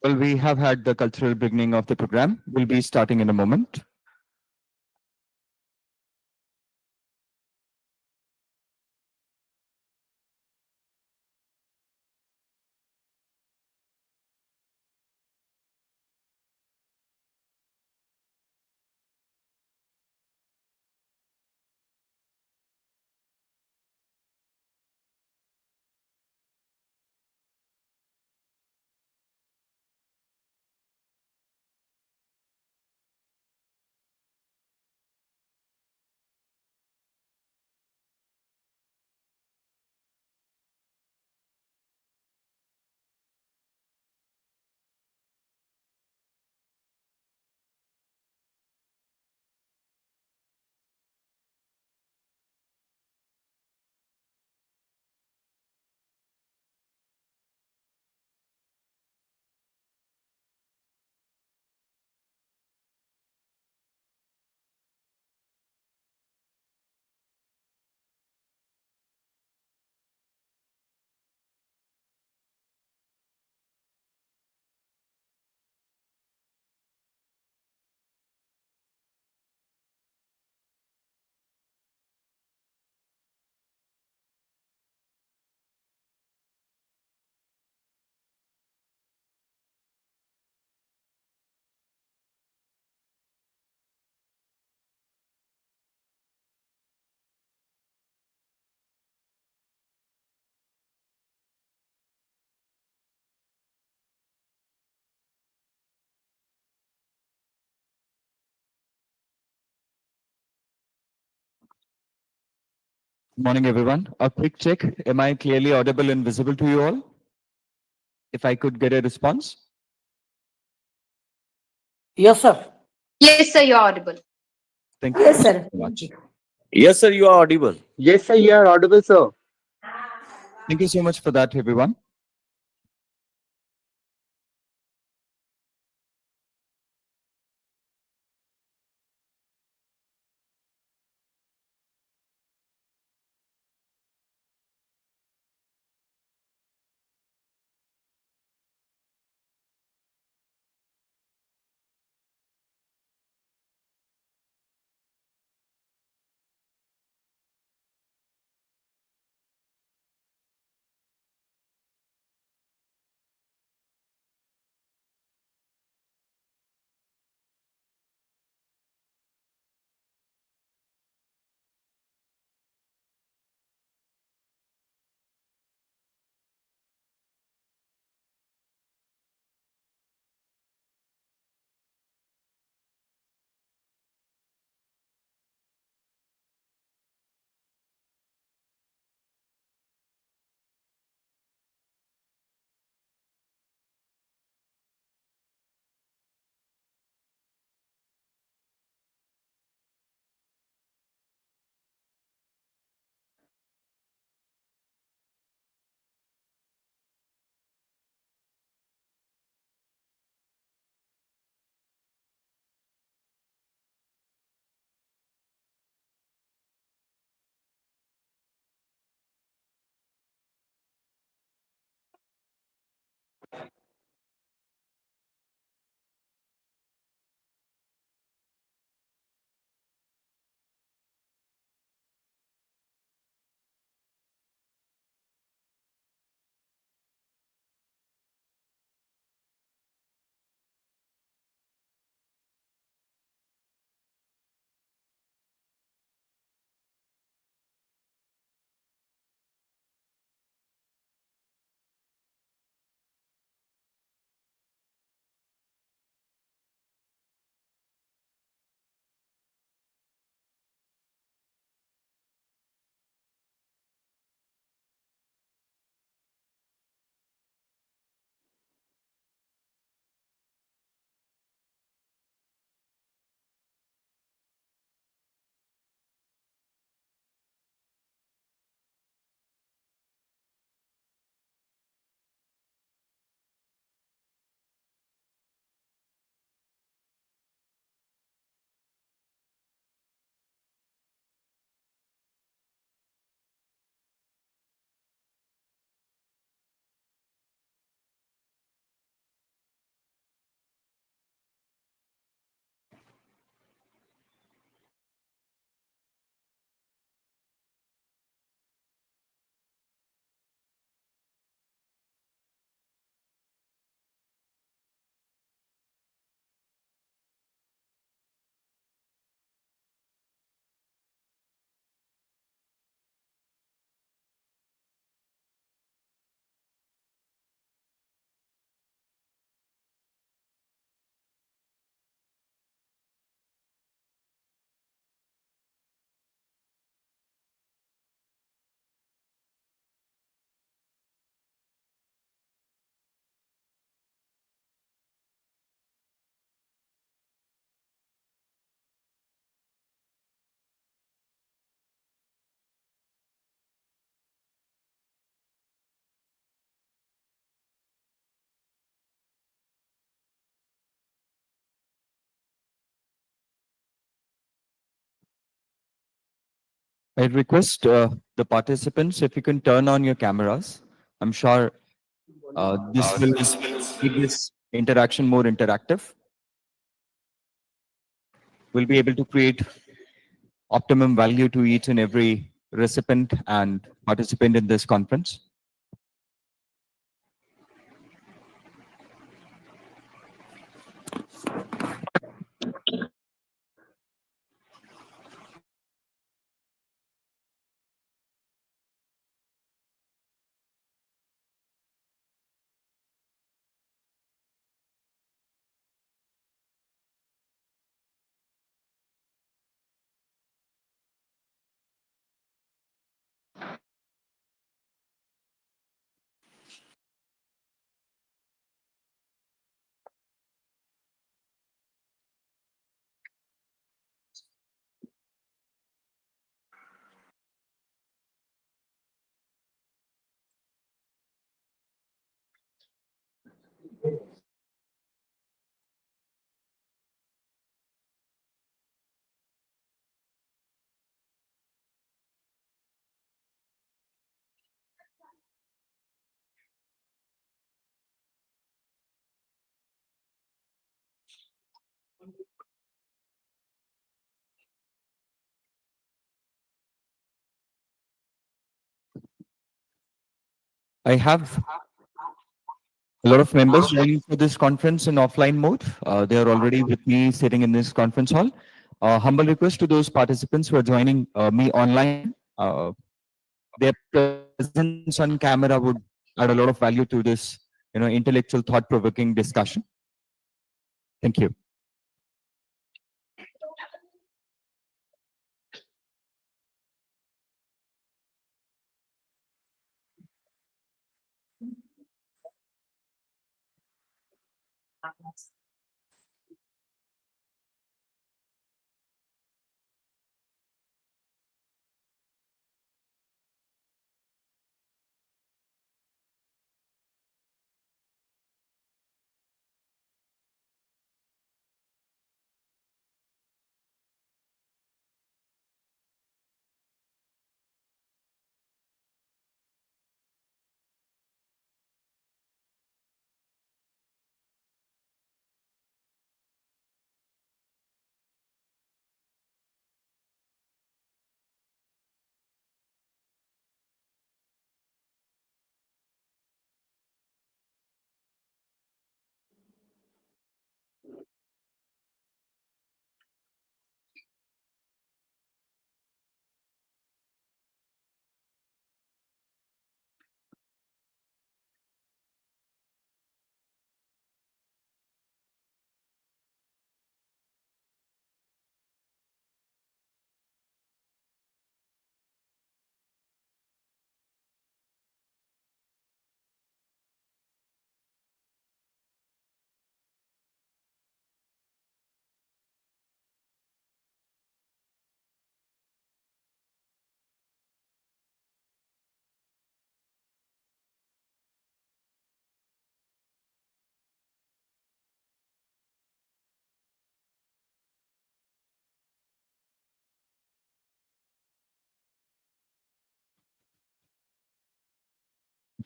Well, we have had the cultural beginning of the program. We'll be starting in a moment. Good morning, everyone. A quick check. Am I clearly audible and visible to you all? If I could get a response. Yes, sir. Yes, sir, you're audible. Thank you Yes, so sir. much. Yes, sir, you are audible. Yes, sir, you are audible, sir. Thank you so much for that, everyone. I request the participants if you can turn on your cameras. I'm sure this will make this interaction more interactive. We'll be able to create optimum value to each and every recipient and participant in this conference. I have a lot of members joining for this conference in offline mode. They are already with me sitting in this conference hall. Humble request to those participants who are joining me online. Their presence on camera would add a lot of value to this, intellectual, thought-provoking discussion. Thank you.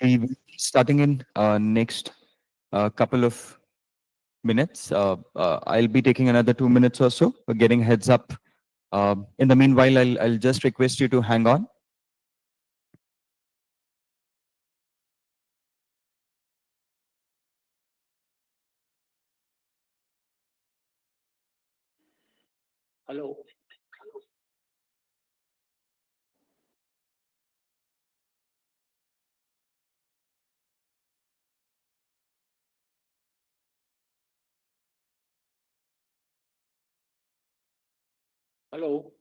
We will be starting in next couple of minutes. I'll be taking another 2 minutes or so, getting heads up. In the meanwhile, I'll just request you to hang on. Hello. Hello.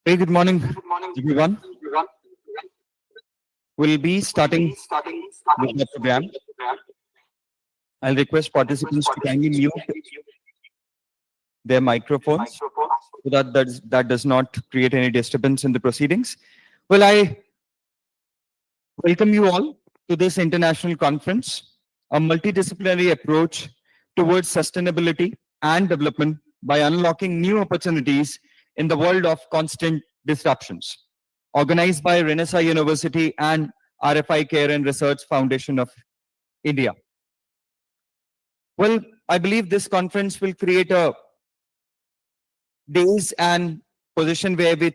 Very good morning, everyone. We'll be starting with the program. I'll request participants to kindly mute their microphones so that does not create any disturbance in the proceedings. Well, I welcome you all to this international conference, a multidisciplinary approach towards sustainability and development by unlocking new opportunities in the world of constant disruptions. Organized by Renaissance University and RFI-CARE and Research Foundation of India. Well, I believe this conference will create a days and position where we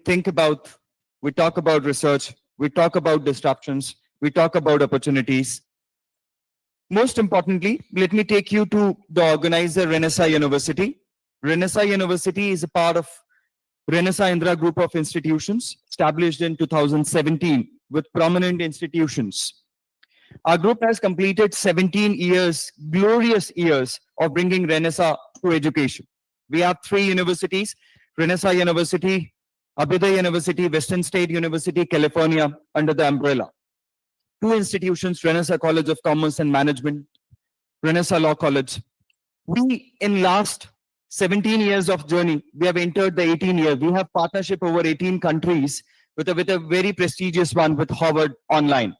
talk about research, we talk about disruptions, we talk about opportunities. Most importantly, let me take you to the organizer, Renaissance University. Renaissance University is a part of Renaissance Indra Group of institutions established in 2017 with prominent institutions. Our group has completed 17 years, glorious years of bringing Renaissance to education. We have 3 universities, Renaissance University, Abhyuday University, Western State University, California, under the umbrella. 2 institutions, Renaissance College of Commerce and Management, Renaissance Law College. We, in last 17 years of journey, we have entered the 18 years. We have partnership over 18 countries with a very prestigious one with Harvard Online.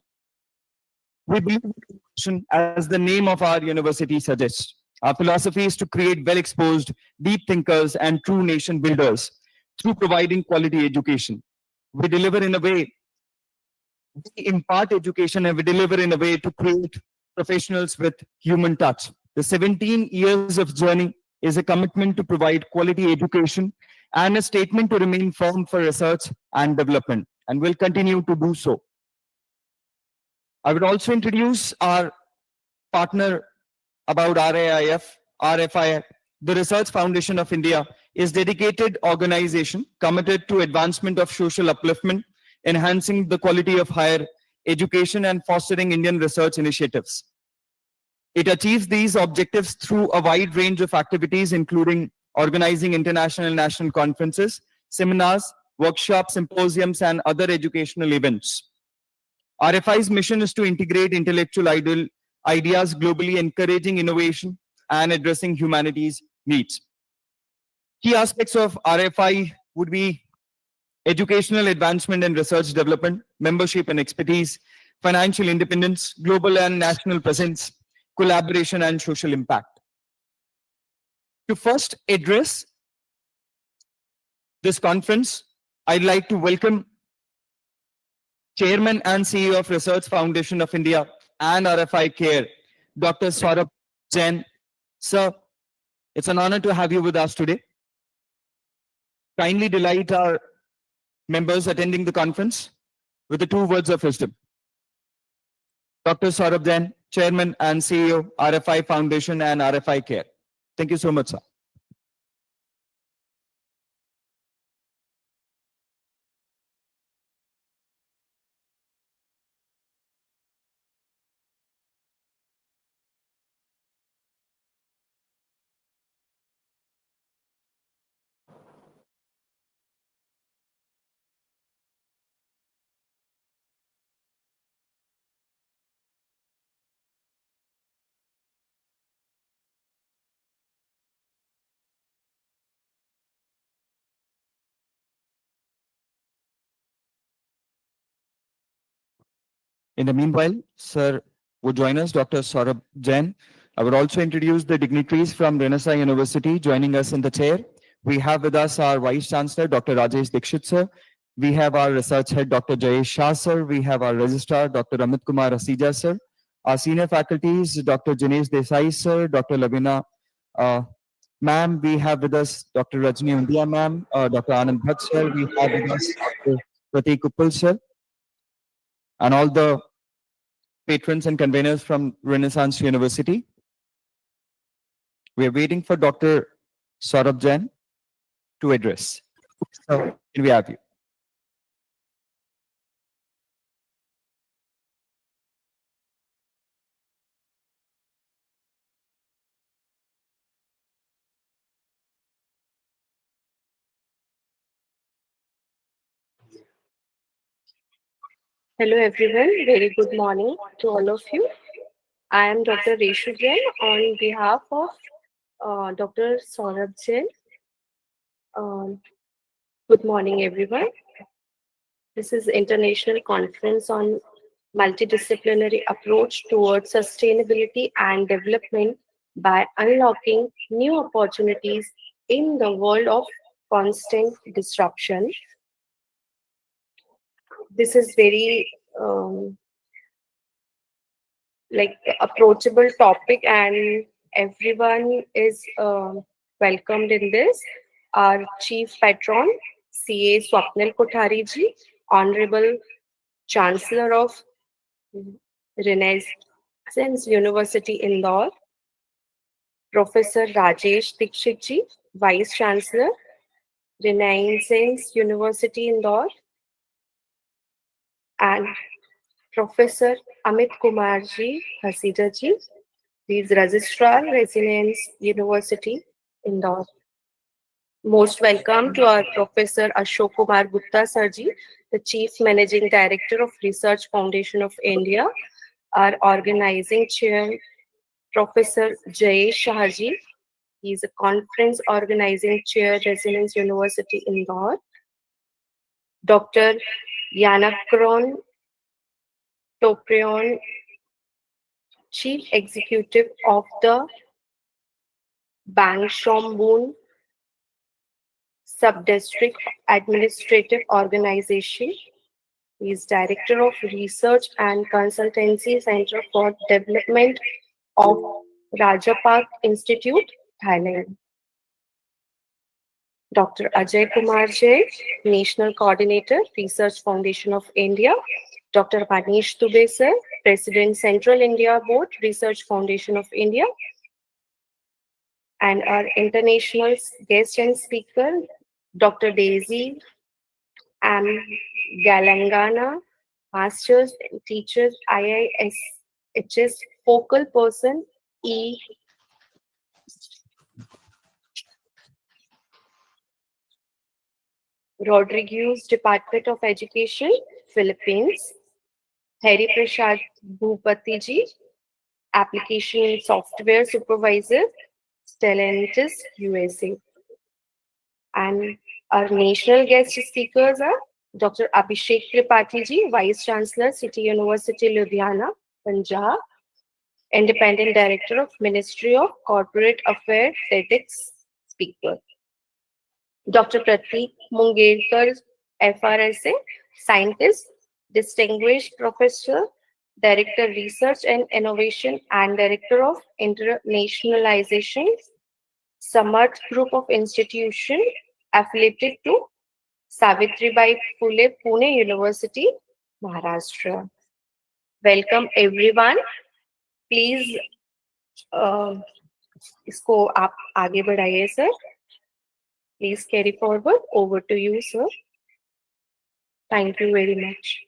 We believe in education as the name of our university suggests. Our philosophy is to create well-exposed, deep thinkers and true nation builders through providing quality education. We deliver in a way, we impart education and we deliver in a way to create professionals with human touch. The 17 years of journey is a commitment to provide quality education and a statement to remain firm for research and development, and will continue to do so. I would also introduce our partner about RFI. The Research Foundation of India is dedicated organization committed to advancement of social upliftment, enhancing the quality of higher education and fostering Indian research initiatives. It achieves these objectives through a wide range of activities, including organizing international and national conferences, seminars, workshops, symposiums, and other educational events. RFI's mission is to integrate intellectual ideas globally, encouraging innovation and addressing humanity's needs. Key aspects of RFI would be educational advancement and research development, membership and expertise, financial independence, global and national presence, collaboration, and social impact. To first address this conference, I'd like to welcome Chairman and CEO of Research Foundation of India and RFI-CARE, Dr. Saurabh Jain. Sir, it's an honor to have you with us today. Kindly delight our members attending the conference with the 2 words of wisdom. Dr. Saurabh Jain, Chairman and CEO, RFI Foundation and RFI-CARE. Thank you so much, sir. In the meanwhile, sir would join us, Dr. Saurabh Jain. I would also introduce the dignitaries from Renaissance University joining us in the chair. We have with us our Vice Chancellor, Dr. Rajesh Dikshit, sir. We have our Research Head, Dr. Jayesh Shah, sir. We have our Registrar, Dr. Amit Kumar Asija, sir. Our senior faculties, Dr. Jinesh Desai, sir, Dr. Lavina, ma'am. We have with us Dr. Rajni Undia, ma'am, Dr. Anand Bhatt, sir. We have with us Dr. Prateek Uppal, sir, and all the patrons and conveners from Renaissance University. We are waiting for Dr. Saurabh Jain to address. So, here we have you. Hello everyone, very good morning to all of you. I am Dr. Reshu Jain on behalf of Dr. Saurabh Jain. Um, Good morning everyone. This is International Conference on Multidisciplinary Approach towards Sustainability and Development by Unlocking New Opportunities in the World of Constant Disruption. This is very approachable topic and everyone is welcomed in this. Our chief patron, CA Swapnil Kothari ji, Honorable Chancellor of Renaissance University Indore, Professor Rajesh Dikshit ji, Vice Chancellor, Renaissance University Indore, and Professor Amit Kumar ji, Hasida ji, he is Registrar, Residence University, Indore. Most welcome to our Professor Ashok Kumar Gupta Sarji, the Chief Managing Director of Research Foundation of India, our organizing chair, Professor Jayesh Shahji. He is a conference organizing chair, Residence University, Indore. Dr. Yanakron Toprion, Chief Executive of the Bangshom Sub-District Administrative Organization. He is Director of Research and Consultancy Center for Development of Rajapark Institute, Thailand. Dr. Ajay Kumar Jain, National Coordinator, Research Foundation of India. Dr. Manish Dubey sir, President, Central India Board, Research Foundation of India. And our international guest and speaker, Dr. Daisy M. Galangana, Masters and Teachers, IISHS, Focal Person, E. Rodriguez, Department of Education, Philippines. Hari Prasad Bhupatiji, Application Software Supervisor, Stellantis, USA. And our national guest speakers are Dr. Abhishek Tripathi ji, Vice Chancellor, City University, Ludhiana, Punjab, Independent Director of Ministry of Corporate Affairs, TEDx speaker. Dr. Pratik Mungerkar, FRSA, Scientist, Distinguished Professor, Director Research and Innovation, and Director of Internationalization, Samarth Group of Institutions affiliated to Savitribai Phule, Pune University, Maharashtra. Welcome everyone. Please इसको आप आगे बढ़ाइए sir. Please carry forward. Over to you, sir. Thank you very much.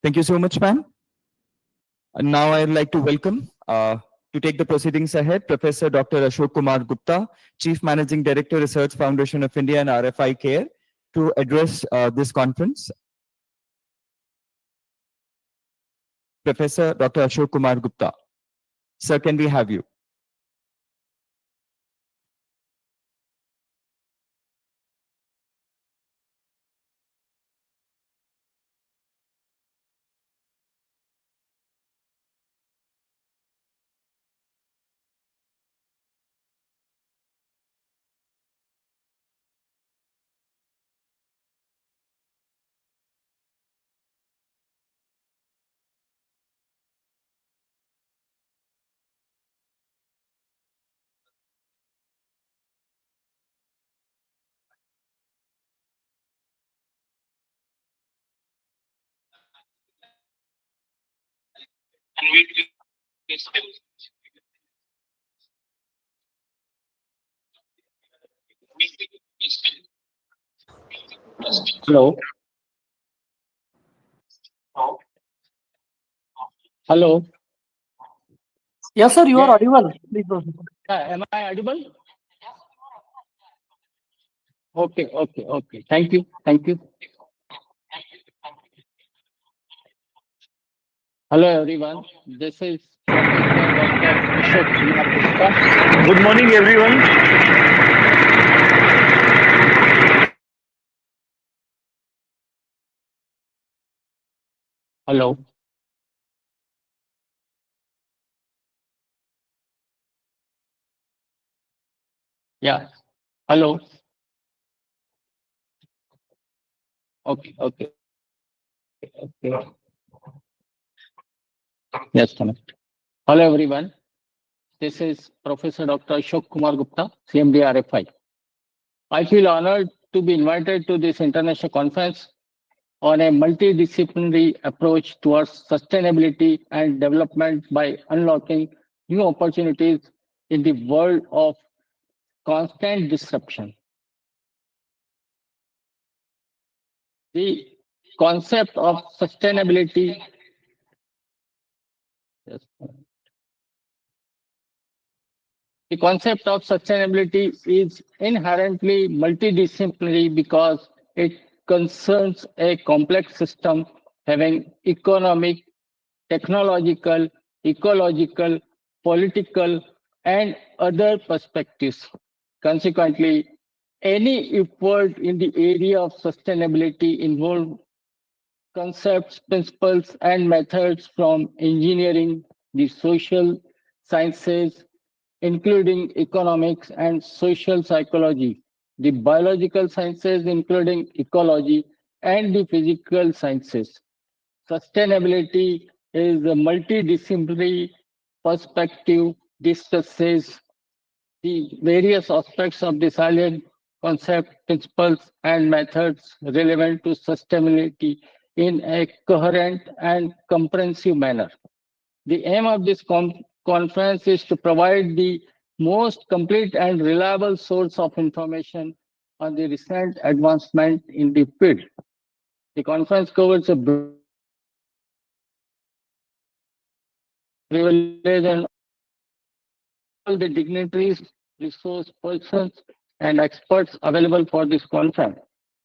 Thank you so much, ma'am. And now I'd like to welcome to take the proceedings ahead, Professor Dr. Ashok Kumar Gupta, Chief Managing Director, Research Foundation of India and RFI-CARE, to address this conference. Professor Dr. Ashok Kumar Gupta. Sir, can we have you? Hello. Hello. Yes, sir, you are Yeah. audible. Please proceed. Am I audible? Okay, okay, okay. Thank you. Thank you. Hello, everyone. This is Professor Dr. Ashok Kumar Gupta. Good morning, everyone. Hello. Yeah. Hello. Okay, okay, okay. Yes, connect. Hello, everyone. This is Professor Dr. Ashok Kumar Gupta, CMD RFI. I feel honored to be invited to this international conference on a multidisciplinary approach towards sustainability and development by unlocking new opportunities in the world of constant disruption. The concept of sustainability. Yes. The concept of sustainability is inherently multidisciplinary because it concerns a complex system having economic, technological, ecological, political, and other perspectives. Consequently, any effort in the area of sustainability involves concepts, principles, and methods from engineering, the social sciences, including economics and social psychology, the biological sciences, including ecology, and the physical sciences. Sustainability is a multidisciplinary perspective, discusses the various aspects of the salient concept, principles, and methods relevant to sustainability in a coherent and comprehensive manner. The aim of this conference is to provide the most complete and reliable source of information on the recent advancement in the field. The conference covers a broad privilege and all the dignitaries, resource persons, and experts available for this conference.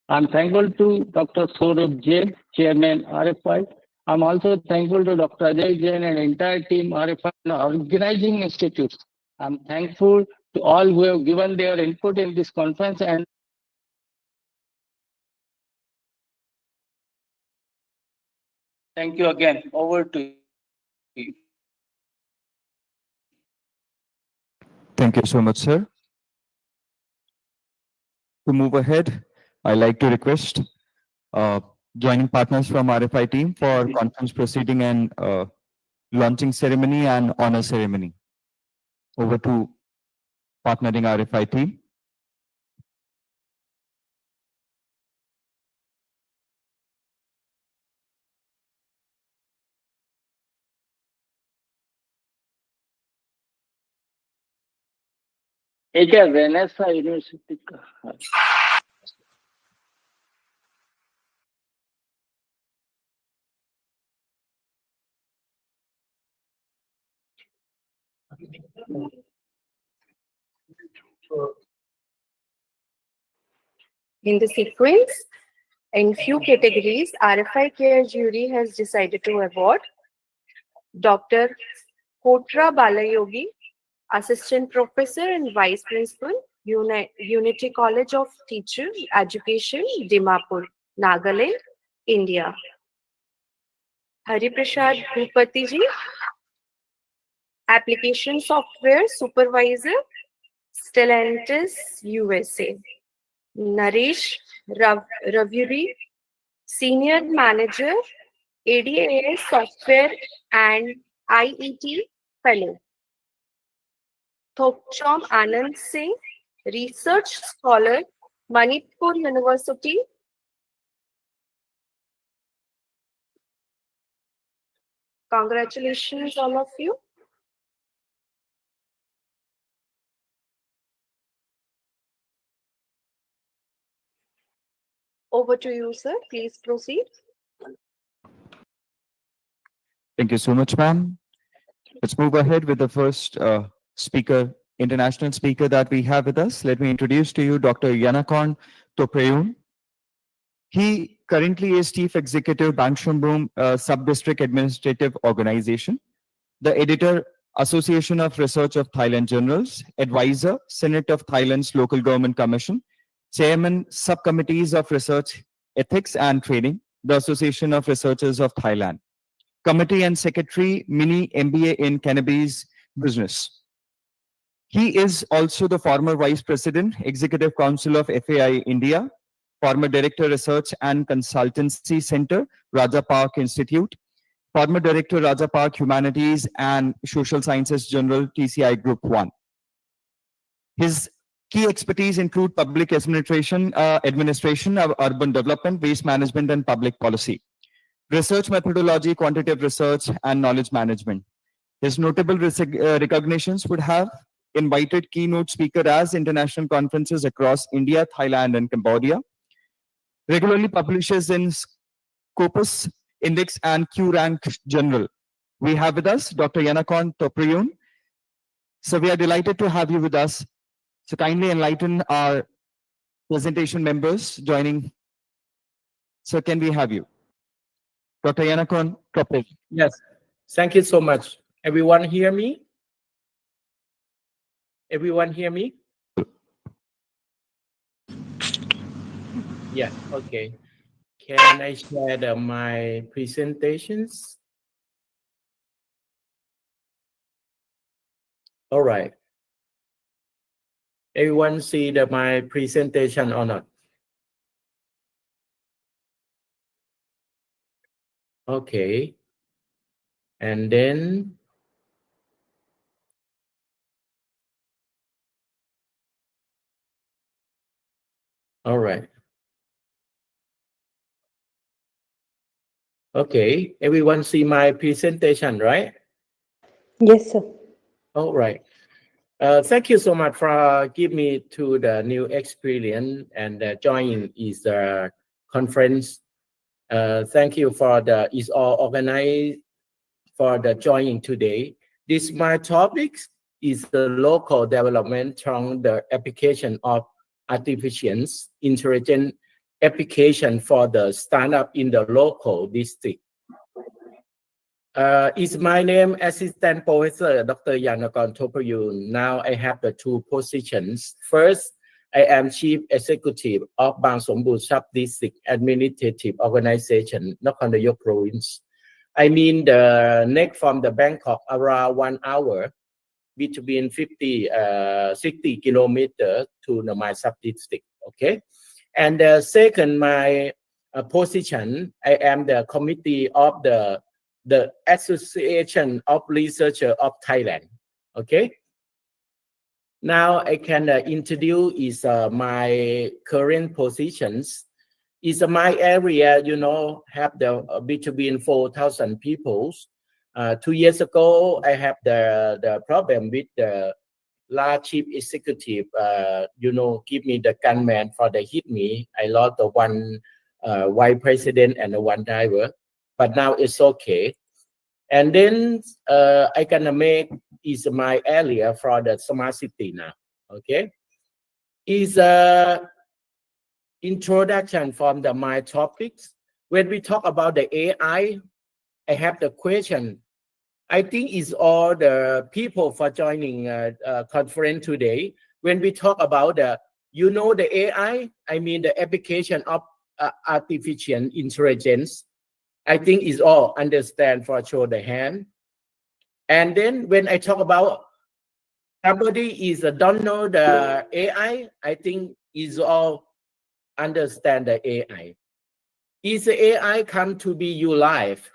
I'm thankful to Dr. Saurabh Jain, Chairman RFI. I'm also thankful to Dr. Ajay Jain and entire team RFI and organizing institutes. I'm thankful to all who have given their input in this conference and thank you again. Over to you. Thank you so much, sir. To move ahead, I like to request uh, joining partners from RFI team for conference proceeding and launching ceremony and honor ceremony. Over to partnering RFI team. एक है Vanessa university का In the sequence, in few categories, RFI-CARE jury has decided to award Dr. Kotra Balayogi, Assistant Professor and Vice Principal, Unity College of Teacher Education, Dimapur, Nagaland, India. Hari Prasad Bhupati ji, Application Software Supervisor, Stellantis, USA. Naresh Ravuri, Senior Manager, ADAS Software and IET Fellow. Thokchom Anand Singh, Research Scholar, Manipur University. Congratulations, all of you. Over to you, sir. Please proceed. Thank you so much, ma'am. Let's move ahead with the first international speaker that we have with us. Let me introduce to you Dr. Yanakon Toprayun. He currently is Chief Executive Bangshambrum Sub-District Administrative Organization, the Editor, Association of Research of Thailand Journals, Advisor, Senate of Thailand's Local Government Commission, Chairman, Subcommittees of Research, Ethics and Training, the Association of Researchers of Thailand, Committee and Secretary, Mini MBA in Cannabis Business. He is also the former Vice President, Executive Council of FAI India, former Director Research and Consultancy Center, Raja Park Institute, former Director Raja Park Humanities and Social Sciences General, TCI Group 1. His key expertise include public administration, urban development, waste management, and public policy, research methodology, quantitative research, and knowledge management. His notable recognitions would have invited keynote speaker as international conferences across India, Thailand, and Cambodia. Regularly publishes in Scopus Index and Q-Rank Journal. We have with us Dr. Yanakon Toprayun. So we are delighted to have you with us. So kindly enlighten our presentation members joining. So can we have you? Dr. Yanakon Toprayun. Yes. Thank you so much. Everyone hear me? Everyone hear me? Yeah, okay. Can I share my presentations? All right. Everyone see my presentation or not? Okay. And then all right. Okay, everyone see my presentation, right? Yes, sir. All right. Thank you so much for giving me to the new experience and joining is the conference. Thank you for is all organized for the joining today. This my topic is the local development from the application of artificial intelligence application for the startup in the local district. Is my name Assistant Professor Dr. Yanakon Toprayun. Now I have the two positions. First, I am Chief Executive of Bang Sombun Sub-District Administrative Organization, Nakhon Nayok Province. I mean the next from the Bangkok around 1 hour between 60 kilometers to my sub-district. Okay. And second, my position, I am the committee of the Association of Researchers of Thailand. Okay. Now I can introduce my current positions. Is my area, you know, have the between 4,000 people. 2 years ago, I have the problem with the large chief executive, you know, give me the gunman for the hit me. I lost the one vice president and the one driver, but now it's okay. And then I gonna make is my area for the smart city now. Okay, is introduction from my topics. When we talk about the AI, I have the question. I think it's all the people for joining conference today. When we talk about you know, the AI, I mean the application of artificial intelligence. I think is all understand for show the hand. And then when I talk about somebody is don't know the AI, I think is all understand the AI. Is the AI come to be your life?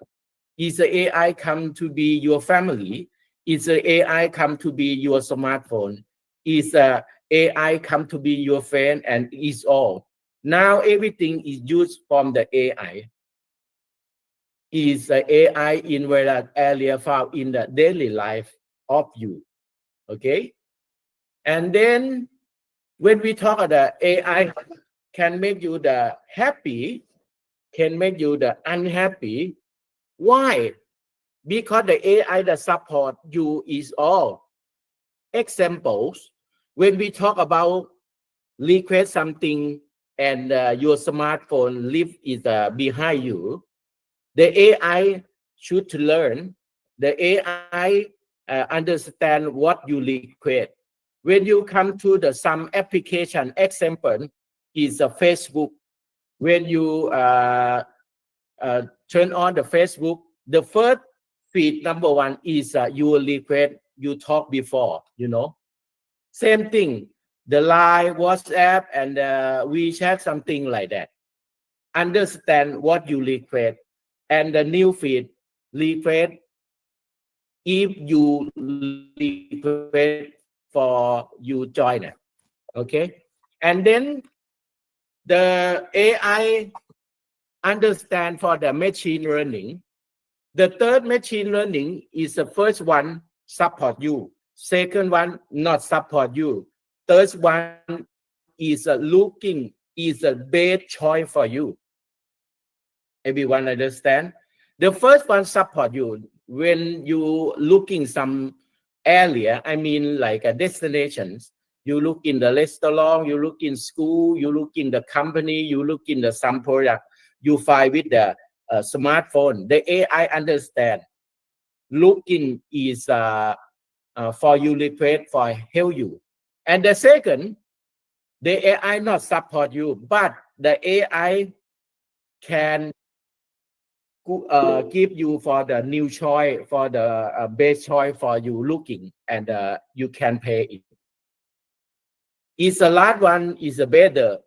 Is the AI come to be your family? Is the AI come to be your smartphone? Is the AI come to be your friend? And is all. Now everything is used from the AI. Is the AI in various area found in the daily life of you. Okay? And then when we talk about the AI can make you the happy, can make you the unhappy. Why? because the AI that support you is all examples. When we talk about request something and your smartphone leave is behind you, the AI should learn. The AI understand what you request. When you come to the some application, example is a Facebook. When you turn on the Facebook, the first feed number one is your request you talked before, you know. Same thing, the Line, WhatsApp, and WeChat, something like that. Understand what you request, and the new feed request if you request for you join it. Okay, and then the AI understand for the machine learning. The third machine learning is the first one support you, second one not support you, third one is looking is a best choice for you. Everyone understand? The first one support you when you looking some area, I mean like destinations. You look in the restaurant, you look in school, you look in the company, you look in the some product, you find with the smartphone. The AI understand. Looking is for you request for help you. And the second, the AI not support you, but the AI can give you for the new choice, for the best choice for you looking, and you can pay it. Is the last one is better.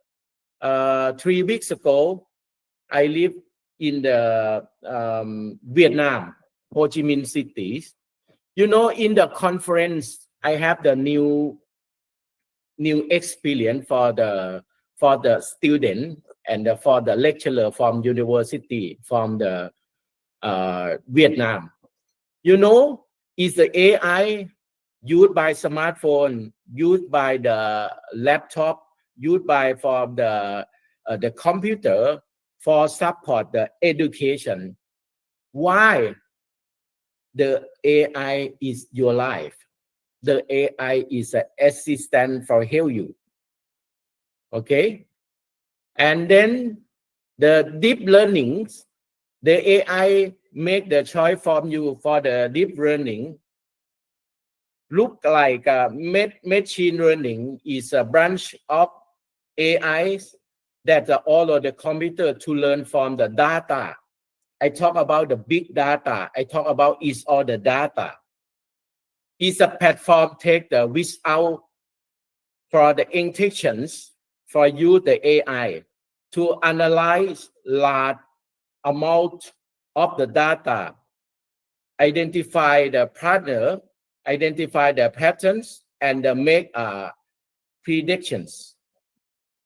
3 weeks ago, I live in the Vietnam, Ho Chi Minh cities. You know, in the conference, I have the new experience for the student and for the lecturer from university from the Vietnam. You know, is the AI used by smartphone, used by the laptop, used by for the computer for support the education. Why the AI is your life? The AI is an assistant for help you. Okay, and then the deep learnings, the AI make the choice from you for the deep learning. Look like machine learning is a branch of AIs that all of the computer to learn from the data. I talk about the big data. I talk about is all the data. Is a platform take the without for the intentions for you the AI to analyze large amount of the data, identify the partner, identify the patterns, and make predictions.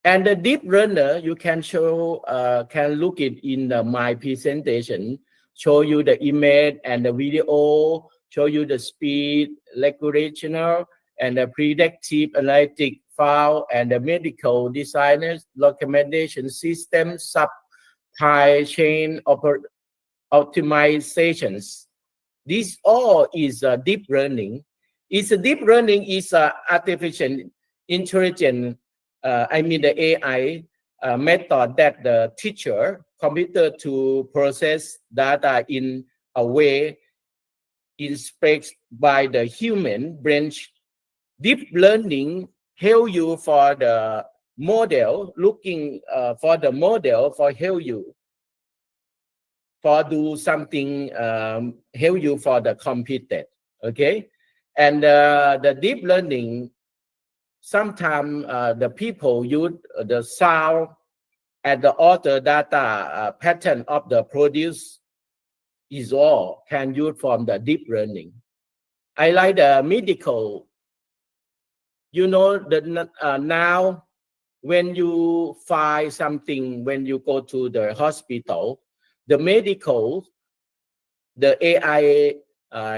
And the deep learner, you can show, can look it in my presentation, show you the image and the video, show you the speed, regulational, and the predictive analytic file, and the medical designers, recommendation system, supply chain optimizations. This all is deep learning. Deep learning is artificial intelligence. I mean the AI method that the teacher computer to process data in a way inspected by the human brain. Deep learning help you for the model, looking for the model for help you for do something, help you for the computer. Okay, and the deep learning, sometimes the people use the sound and the author data pattern of the produce is all can use from the deep learning. I like the medical. You know, the now when you find something, when you go to the hospital, the medical, the AI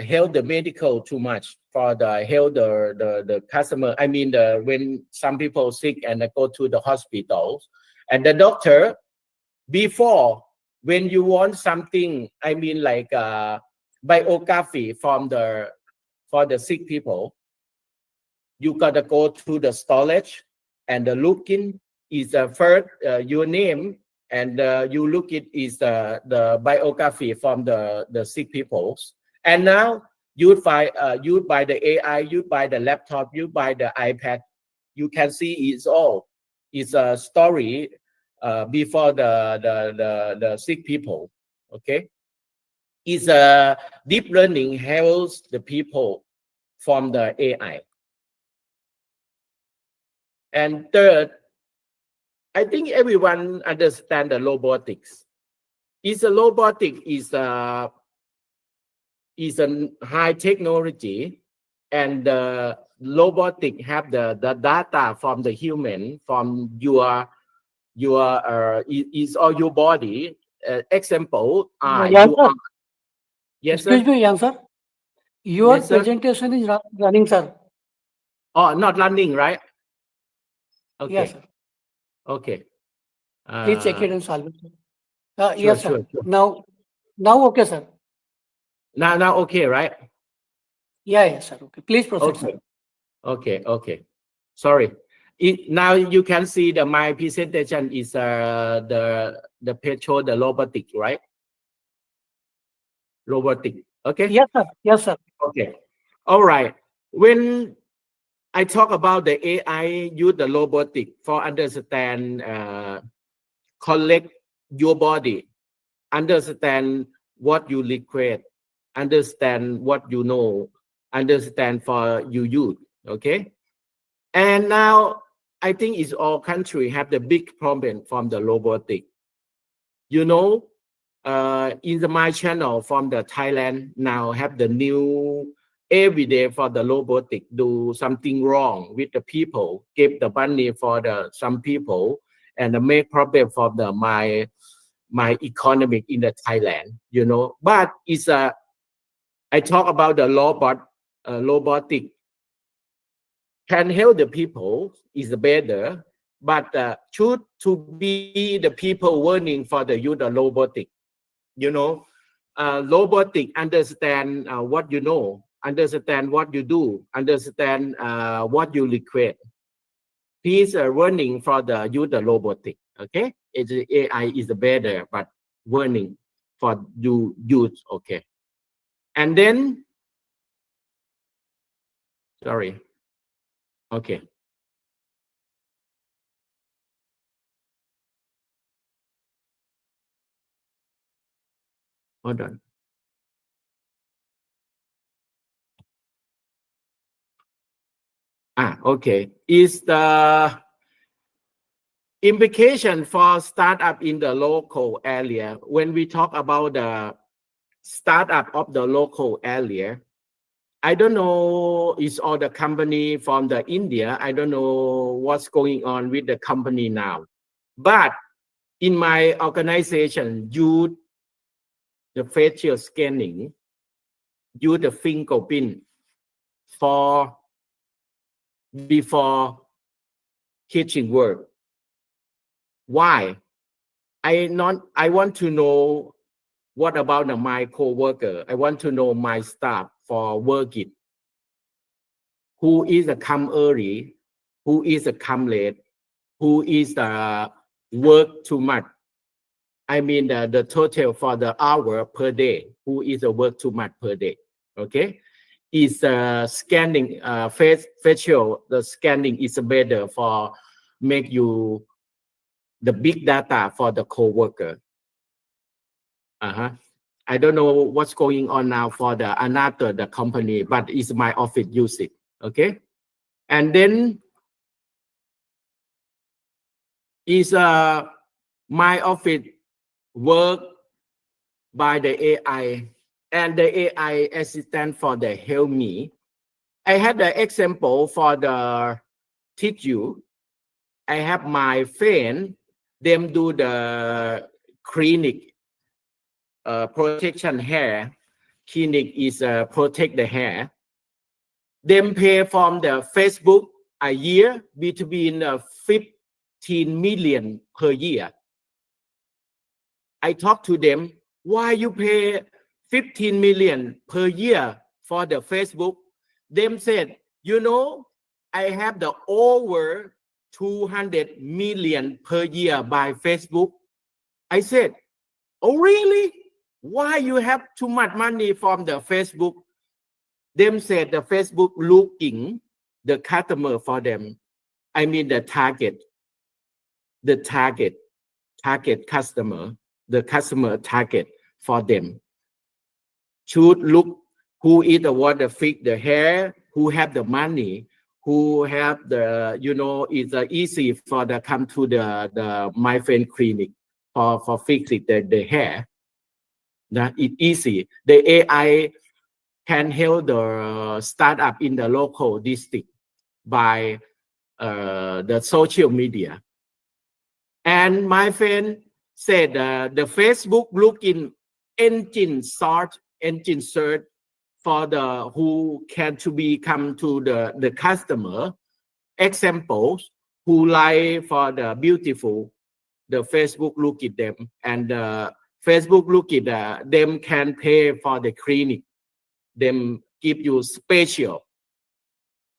help the medical too much for the help the customer. I mean, when some people sick and they go to the hospital, and the doctor, before when you want something, I mean like biography for the sick people, you gotta go to the storage and the looking is first your name, and you look it is the biography from the sick people. And now you by the AI, you buy the laptop, you buy the iPad, you can see it's all is a story before the sick people. Okay, is a deep learning helps the people from the AI. And third, I think everyone understand the robotics. Is a high technology, and the robotic have the data from the human, from your is all your body. Example, Yeah, sir. Yes, Excuse sir. me, answer. Your Yes, sir. presentation is running, sir. Oh, not running, right? Okay. Yes, sir. Okay. Please check it and solve it. Sure, Yes, sir. sure. Now, okay, sir. Now, okay, right? Yeah, sir. Okay. Please proceed, sir. Okay. Sorry. Now you can see my presentation is the petrol, the robotic, right? Robotic. Okay. Yes, sir. Yes, sir. Okay. All right. When I talk about the AI, use the robotic for understand, collect your body, understand what you require, understand what you know, understand for you use. Okay. And now I think it's all country have the big problem from the robotic. You know, in my channel from the Thailand now have the new every day for the robotic do something wrong with the people, give the money for some people, and make problem for my economic in the Thailand. You know, but it's I talk about the robotic can help the people is better, but should to be the people learning for the use of robotic. You know, robotic understand what you know, understand what you do, understand what you request. He's learning for the use of robotic. Okay, AI is better, but learning for you use. Okay, and then sorry. Okay. Hold on. Okay. Is the implication for startup in the local area? When we talk about the startup of the local area, I don't know, it's all the company from the India. I don't know what's going on with the company now. But in my organization, use the facial scanning, use the fingerprint for before kitchen work. Why? I want to know what about my co-worker. I want to know my staff for working. Who is a come early? Who is a come late? Who is the work too much? I mean the total for the hour per day. Who is the work too much per day? Okay, is scanning facial. The scanning is better for make you the big data for the co-worker. I don't know what's going on now for the company, but it's my office use it. Okay, and then is my office work by the AI, and the AI assistant for the help me. I had the example for the teach you. I have my friend, them do the clinic protection hair. Clinic is protect the hair. Them pay from the Facebook a year between 15 million per year. I talk to them, why you pay 15 million per year for the Facebook. Them said, you know, I have the over 200 million per year by Facebook. I said, oh really? Why you have too much money from the Facebook? Them said the Facebook looking the customer for them. I mean the target customer, the customer target for them should look who is the one that fix the hair, who have the money, who have the, you know, it's easy for the come to the my friend clinic for fixing the hair. That it's easy. The AI can help the startup in the local district by the social media. And my friend said the Facebook looking engine search for the who can to become to the customer. Examples who like for the beautiful, the Facebook look at them, and Facebook look at them can pay for the clinic. Them give you special.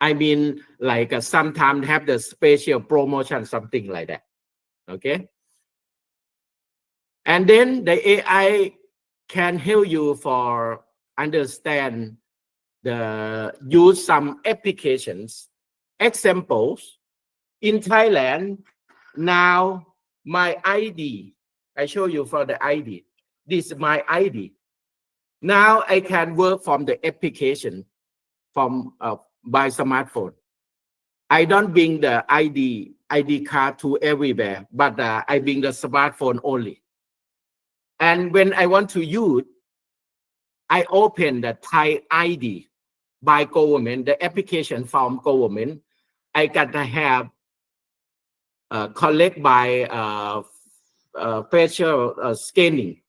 I mean, like sometimes have the special promotion, something like that. Okay. And then the AI can help you for understand the use some applications. Examples in Thailand now, my ID, I show you for the ID. This is my ID. Now I can work from the application from by smartphone. I don't bring the ID card to everywhere, but I bring the smartphone only. And when I want to use, I open the Thai ID by government, the application from government. I gotta have collect by facial scanning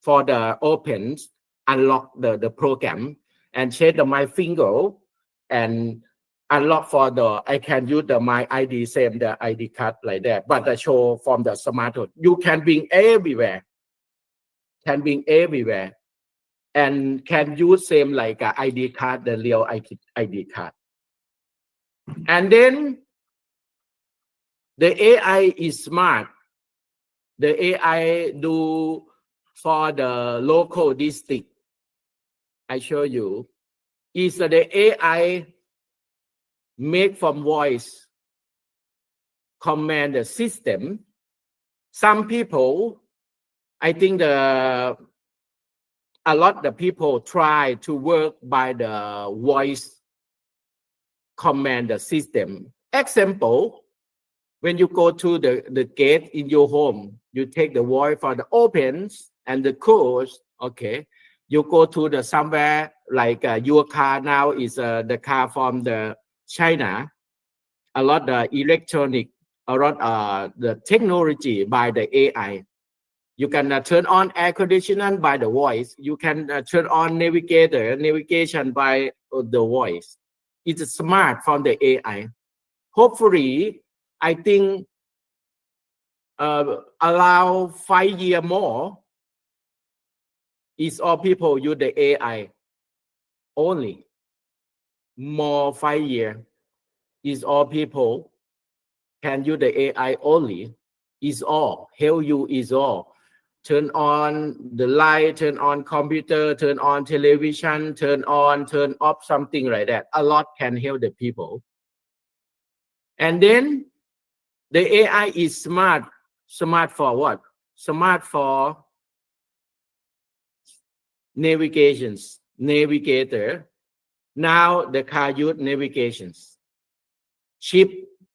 for the open, unlock the program, and check my finger and unlock for the, I can use the my ID, same the ID card like that, but I show from the smartphone. You can bring everywhere, and can use same like a ID card, the real ID card. And then the AI is smart. The AI do for the local district. I show you. Is the AI make from voice command the system. Some people, I think a lot of people try to work by the voice command the system. Example, when you go to the gate in your home, you take the voice for the opens and the close. Okay, you go to the somewhere like your car now is the car from the China. A lot of electronic, a lot the technology by the AI. You can turn on air conditioner by the voice. You can turn on navigation by the voice. It's smart from the AI. Hopefully, I think allow 5 years more is all people use the AI only. More 5 years is all people can use the AI only. Is all. Help you is all. Turn on the light, turn on computer, turn on television, turn on, turn off, something like that. A lot can help the people. And then the AI is smart. Smart for what? Smart for navigations. Navigator. Now the car use navigations. Ship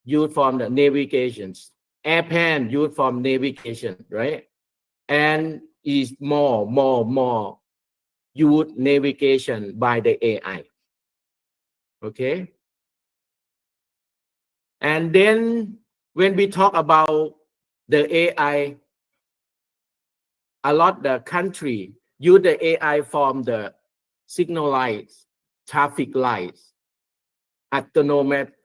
used from the navigations. Airplane used from navigation, right? And is more use navigation by the AI. Okay. And then when we talk about the AI, a lot the country use the AI from the signal lights, traffic lights, automatic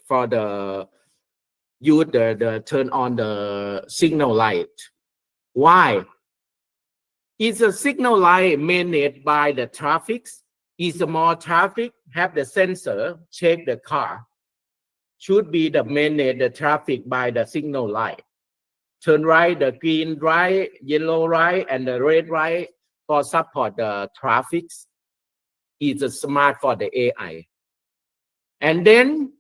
for the use the turn on the signal light. Why? Is a signal light managed by the traffic? Is more traffic have the sensor check the car? Should be the manage the traffic by the signal light. Turn right, the green right, yellow right, and the red right for support the traffic. Is a smart for the AI. And then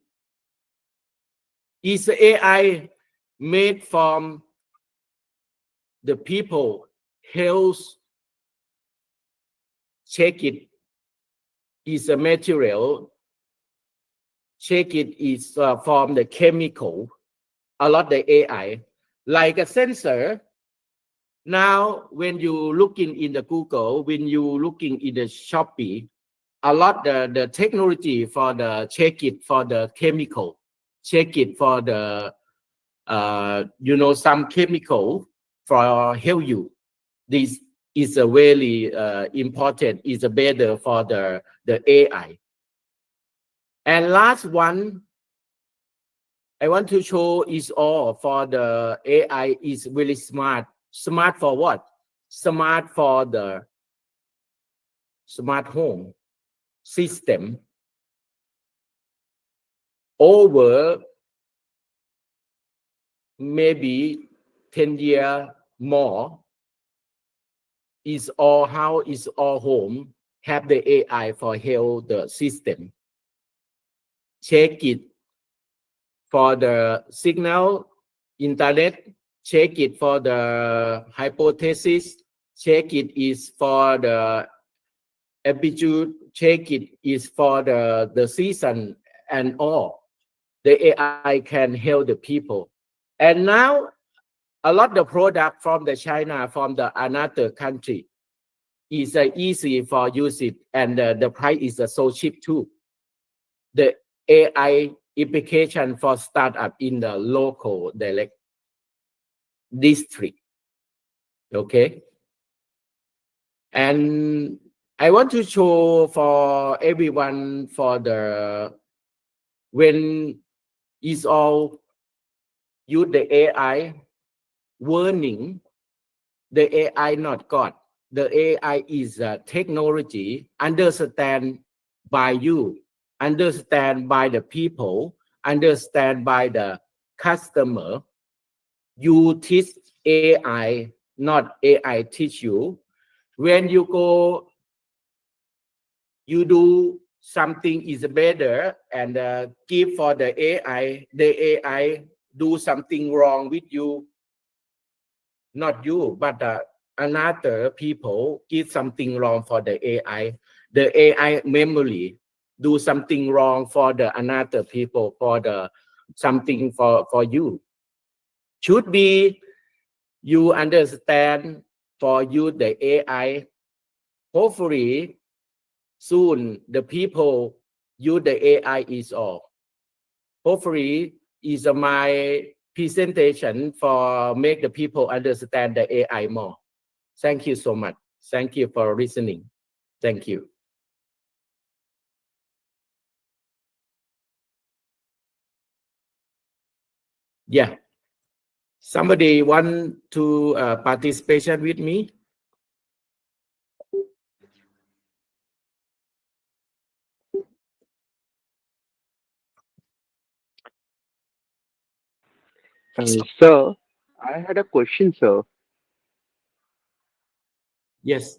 is the AI made from the people health? Check it is a material. Check it is from the chemical. A lot the AI like a sensor. Now when you looking in the Google, when you looking in the Shopee, a lot the technology for the check it for the chemical, check it for the some chemical for help you. This is a very important, is a better for the AI. And last one I want to show is all for the AI is really smart. Smart for what? Smart for the smart home system. Over maybe 10 years more, is all how is all home have the AI for help the system. Check it for the signal, internet, check it for the hypothesis, check it is for the amplitude, check it is for the season and all. The AI can help the people. And now a lot of product from the China, from the another country is easy for use it, and the price is so cheap too. The AI application for startup in the local direct district. Okay. And I want to show for everyone for the when is all use the AI warning. The AI not God. The AI is a technology understand by you, understand by the people, understand by the customer. You teach AI, not AI teach you. When you go, you do something is better and give for the AI do something wrong with you. Not you, but another people give something wrong for the AI. The AI memory do something wrong for the another people, for the something for you. Should be you understand for you the AI. Hopefully soon the people use the AI is all. Hopefully is my presentation for make the people understand the AI more. Thank you so much. Thank you for listening. Thank you. Yeah. Somebody want to participation with me? Sir, I had a question, sir. Yes.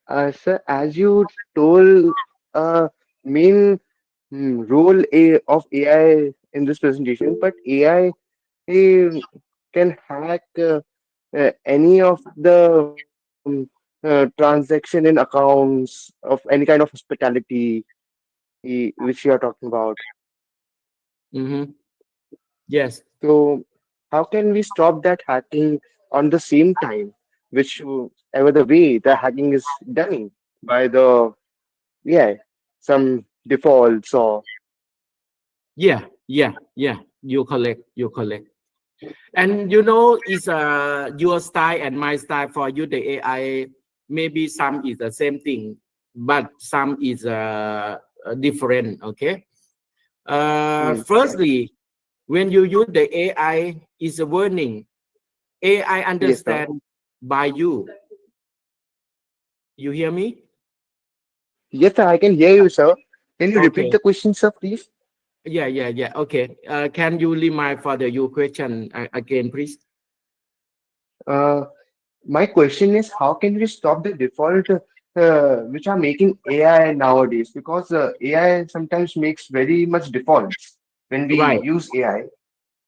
Sir, as you told, main role of AI in this presentation, but AI can hack any of the transaction in accounts of any kind of hospitality, which you are talking about. Mm-hmm. Yes. So, how can we stop that hacking on the same time, whichever the way the hacking is done by the some defaults or Yeah. You correct. And you know, it's your style and my style for you. The AI, maybe some is the same thing, but some is different. Okay. Firstly, when you use the AI, is a warning. AI yes, sir. understand by you. You hear me? Yes, sir, I can hear you, sir. Can you repeat Okay. the question, sir, please? Yeah. Okay. Can you remind for your question again, please? Uh, my question is, how can we stop the default which are making AI nowadays? Because AI sometimes makes very much defaults when we Right, use AI.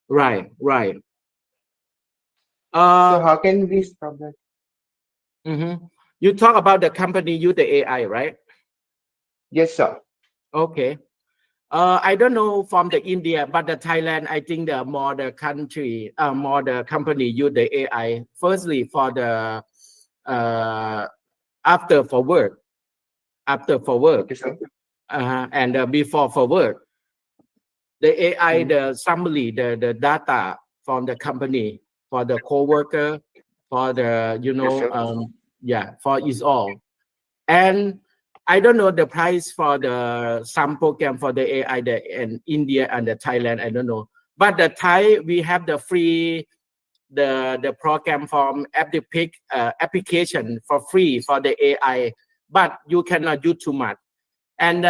right. So Uh, how can we stop that? mhm. You talk about the company use the AI, right? Yes, sir. Okay. I don't know from the India, but the Thailand, I think the more the country, more the company use the AI. Firstly, for the uh, after for work, Okay, sir. and before for work. The AI, Mhm. the summary, the data from the company for the coworker, for the Yes, sir. yeah, for is all. And I don't know the price for the some program for the AI in India and the Thailand. I don't know, but the Thai we have the free the program from Epic application for free for the AI, but you cannot use too much. And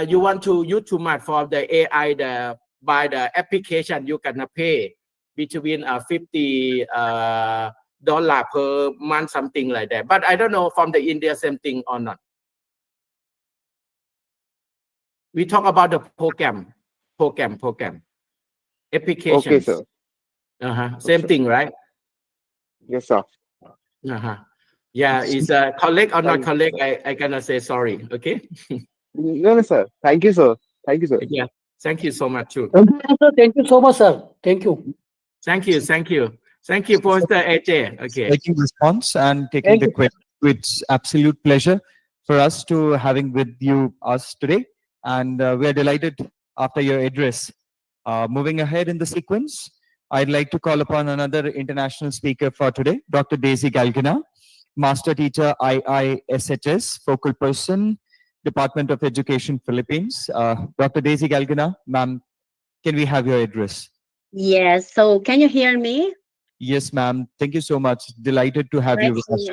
you want to use too much for the AI by the application you gonna pay between 50 dollar per month, something like that. But I don't know from the India same thing or not. We talk about the program Okay, applications. sir. Okay, Same sir. thing, right? Yes, sir. Uh-huh. Yeah, is correct or not Thank, correct? I gonna say sorry. Okay. no, no, sir. Thank you, sir. Thank you, sir. Yeah. Thank you so much too. Thank you, sir. Thank you so much, sir. Thank you. Thank you, Pastor AJ. Okay. Taking response and taking Thank the you, sir. question. It's absolute pleasure for us to having with you us today, and we are delighted after your address. Moving ahead in the sequence, I'd like to call upon another international speaker for today, Dr. Daisy Galgina, Master Teacher IISHS, Focal Person, Department of Education, Philippines. Dr. Daisy Galgina, ma'am, can we have your address? Yes. So can you hear me? Yes, ma'am. Thank you so much. Delighted to have you Right. with us.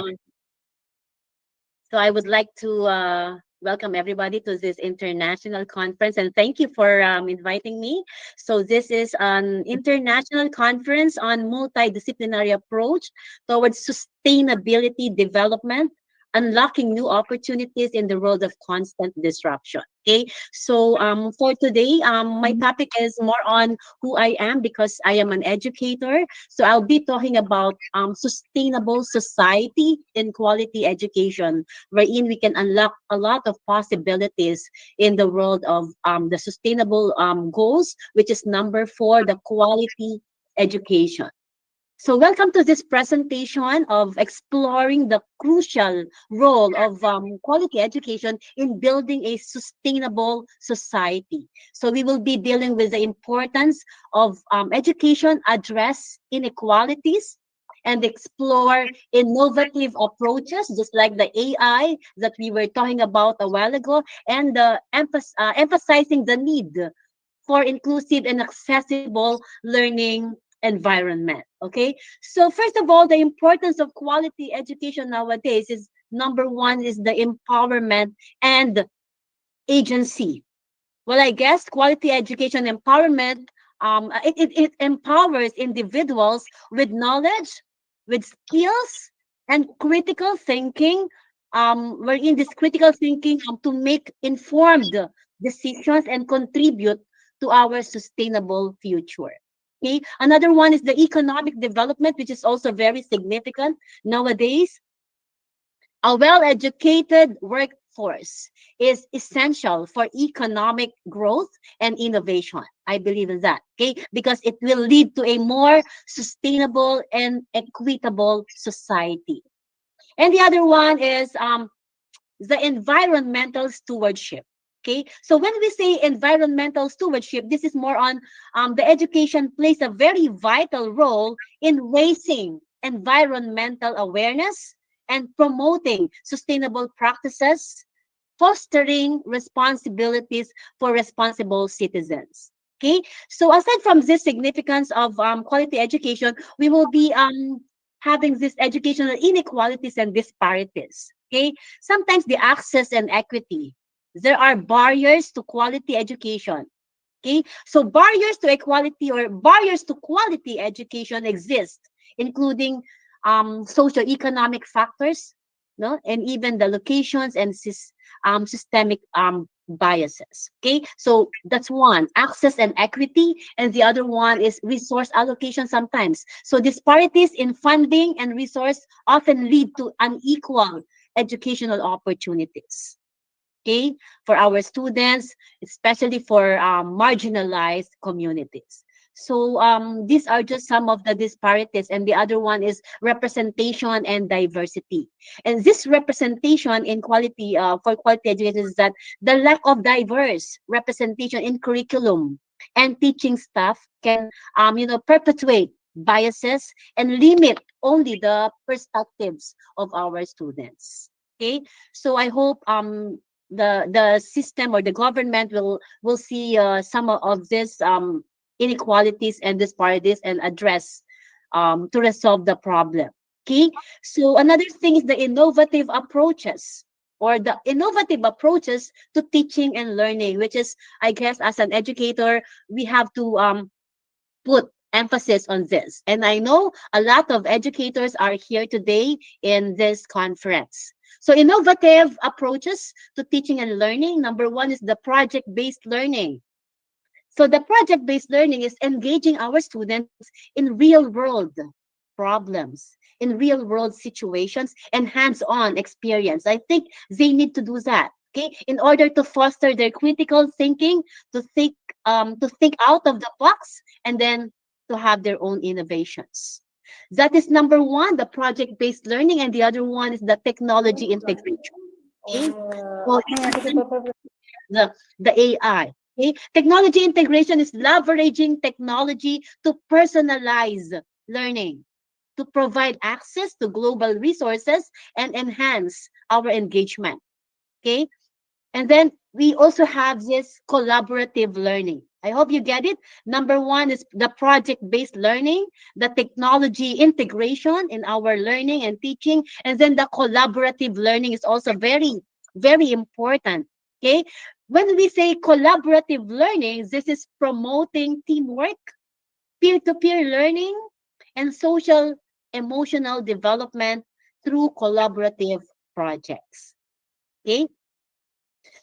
So I would like to welcome everybody to this international conference and thank you for inviting me. So this is an international conference on multidisciplinary approach towards sustainability development, unlocking new opportunities in the world of constant disruption. Okay, so for today, my topic is more on who I am because I am an educator. So I'll be talking about sustainable society in quality education, wherein we can unlock a lot of possibilities in the world of the sustainable goals, which is number 4, the quality education. So welcome to this presentation of exploring the crucial role of quality education in building a sustainable society. So we will be dealing with the importance of education address inequalities and explore innovative approaches, just like the AI that we were talking about a while ago, and emphasizing the need for inclusive and accessible learning environment. Okay, so first of all, the importance of quality education nowadays is number 1 is the empowerment and agency. Well, I guess quality education empowerment, it empowers individuals with knowledge, with skills, and critical thinking. Wherein this critical thinking to make informed decisions and contribute to our sustainable future. Okay. Another one is the economic development, which is also very significant nowadays. A well-educated workforce is essential for economic growth and innovation. I believe in that, okay? Because it will lead to a more sustainable and equitable society. And the other one is the environmental stewardship. Okay, so when we say environmental stewardship, this is more on the education plays a very vital role in raising environmental awareness and promoting sustainable practices, fostering responsibilities for responsible citizens. Okay, so aside from this significance of quality education, we will be having this educational inequalities and disparities. Okay, sometimes the access and equity. There are barriers to quality education. Okay, so barriers to equality or barriers to quality education exist, including socioeconomic factors, no, and even the locations and systemic biases. Okay, so that's one, access and equity, and the other one is resource allocation sometimes. So disparities in funding and resource often lead to unequal educational opportunities. Okay, for our students, especially for marginalized communities. So these are just some of the disparities, and the other one is representation and diversity. And this representation in quality for quality education is that the lack of diverse representation in curriculum and teaching staff can perpetuate biases and limit only the perspectives of our students. Okay, so I hope the system or the government will see some of this inequalities and disparities and address to resolve the problem. Okay, so another thing is the innovative approaches or the innovative approaches to teaching and learning, which is, I guess, as an educator, we have to put emphasis on this. And I know a lot of educators are here today in this conference. So innovative approaches to teaching and learning. Number one is the project-based learning. So the project-based learning is engaging our students in real-world problems, in real-world situations, and hands-on experience. I think they need to do that. Okay, in order to foster their critical thinking, to think out of the box, and then to have their own innovations. That is number one, the project-based learning, and the other one is the technology integration. Okay, so the AI. Okay, technology integration is leveraging technology to personalize learning, to provide access to global resources and enhance our engagement. Okay, and then we also have this collaborative learning. I hope you get it. Number one is the project-based learning, the technology integration in our learning and teaching, and then the collaborative learning is also very, very important. Okay. When we say collaborative learning, this is promoting teamwork, peer-to-peer learning, and social emotional development through collaborative projects. Okay.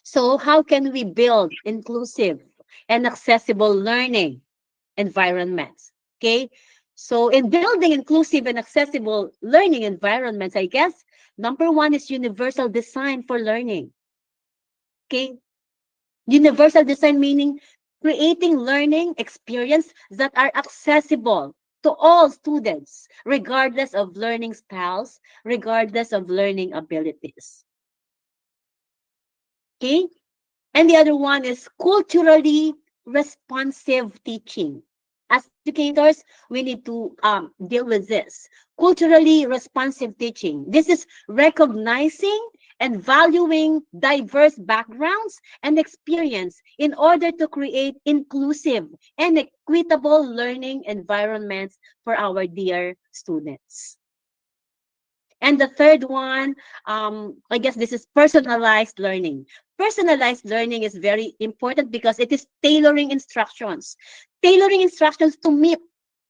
So how can we build inclusive and accessible learning environments? Okay. So in building inclusive and accessible learning environments, I guess, number one is universal design for learning. Okay. Universal design meaning creating learning experience that are accessible to all students, regardless of learning styles, regardless of learning abilities. Okay. And the other one is culturally responsive teaching. As educators, we need to deal with this. Culturally responsive teaching. This is recognizing and valuing diverse backgrounds and experience in order to create inclusive and equitable learning environments for our dear students. And the third one, I guess this is personalized learning. Personalized learning is very important because it is tailoring instructions to meet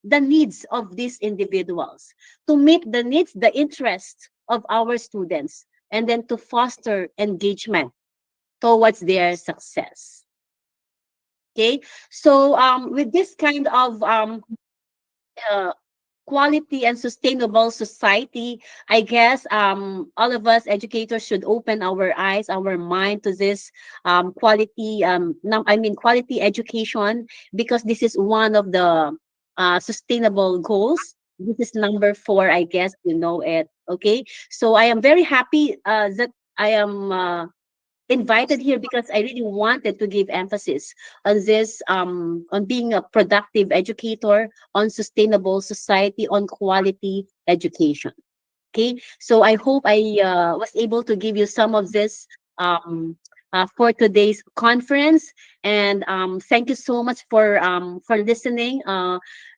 the needs of these individuals, to meet the needs, the interests of our students, and then to foster engagement towards their success. Okay, so with this kind of uh, quality and sustainable society, I guess all of us educators should open our eyes, our mind to this quality education, because this is one of the sustainable goals. This is number 4, I guess you know it. Okay, so I am very happy that I am invited here because I really wanted to give emphasis on this, on being a productive educator, on sustainable society, on quality education. Okay, so I hope I was able to give you some of this for today's conference, and thank you so much for listening.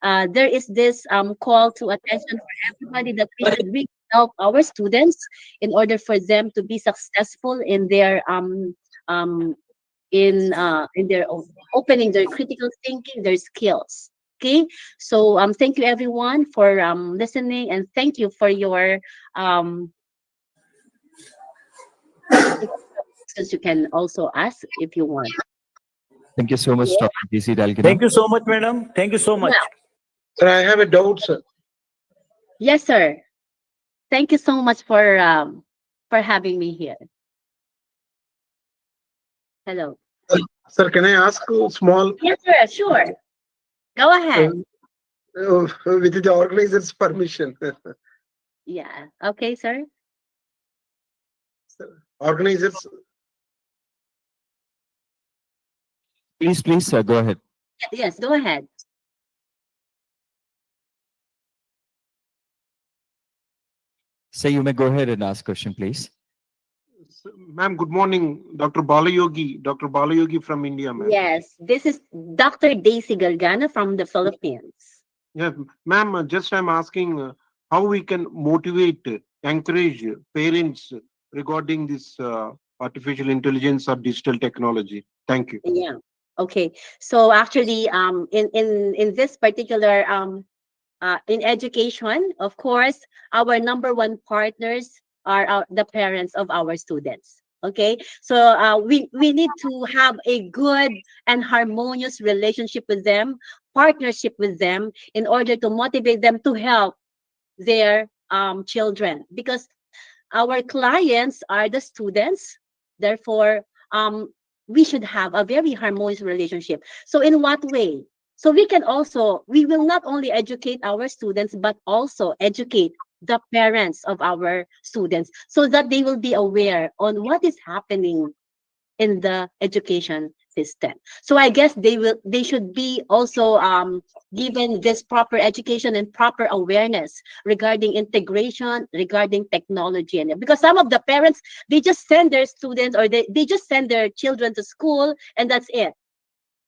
There is this call to attention for everybody that we should reach help our students in order for them to be successful in their um in their opening their critical thinking, their skills. Okay, so thank you everyone for listening, and thank you for your um questions. You can also ask if you want. Thank you so much, Yeah. Dr. DC Dalgina. Thank you so much, madam. Thank you so much. Yeah. Sir, I have a doubt, sir. Yes, sir. Thank you so much for having me here. Hello. Sir, can I ask a small, Yes, sir. Sure. Go ahead. with the organizer's permission? Yeah. Okay, sir. Organizers, Please, sir, go ahead. Yes, go ahead. Sir, you may go ahead and ask question, please. ma'am, good morning. Dr. Balayogi from India, ma'am. Yes, this is Dr. Daisy Galgana from the Philippines. Yeah, ma'am, just I'm asking how we can motivate, encourage parents regarding this artificial intelligence or digital technology. Thank you. Yeah. Okay. So actually, in this particular in education, of course, our number one partners are the parents of our students. Okay, so we need to have a good and harmonious relationship with them, partnership with them, in order to motivate them to help their children, because our clients are the students. Therefore, we should have a very harmonious relationship. So in what way? So we will not only educate our students, but also educate the parents of our students, so that they will be aware on what is happening in the education system. So I guess they should be also given this proper education and proper awareness regarding integration, regarding technology, and because some of the parents, they just send their students, or they just send their children to school, and that's it.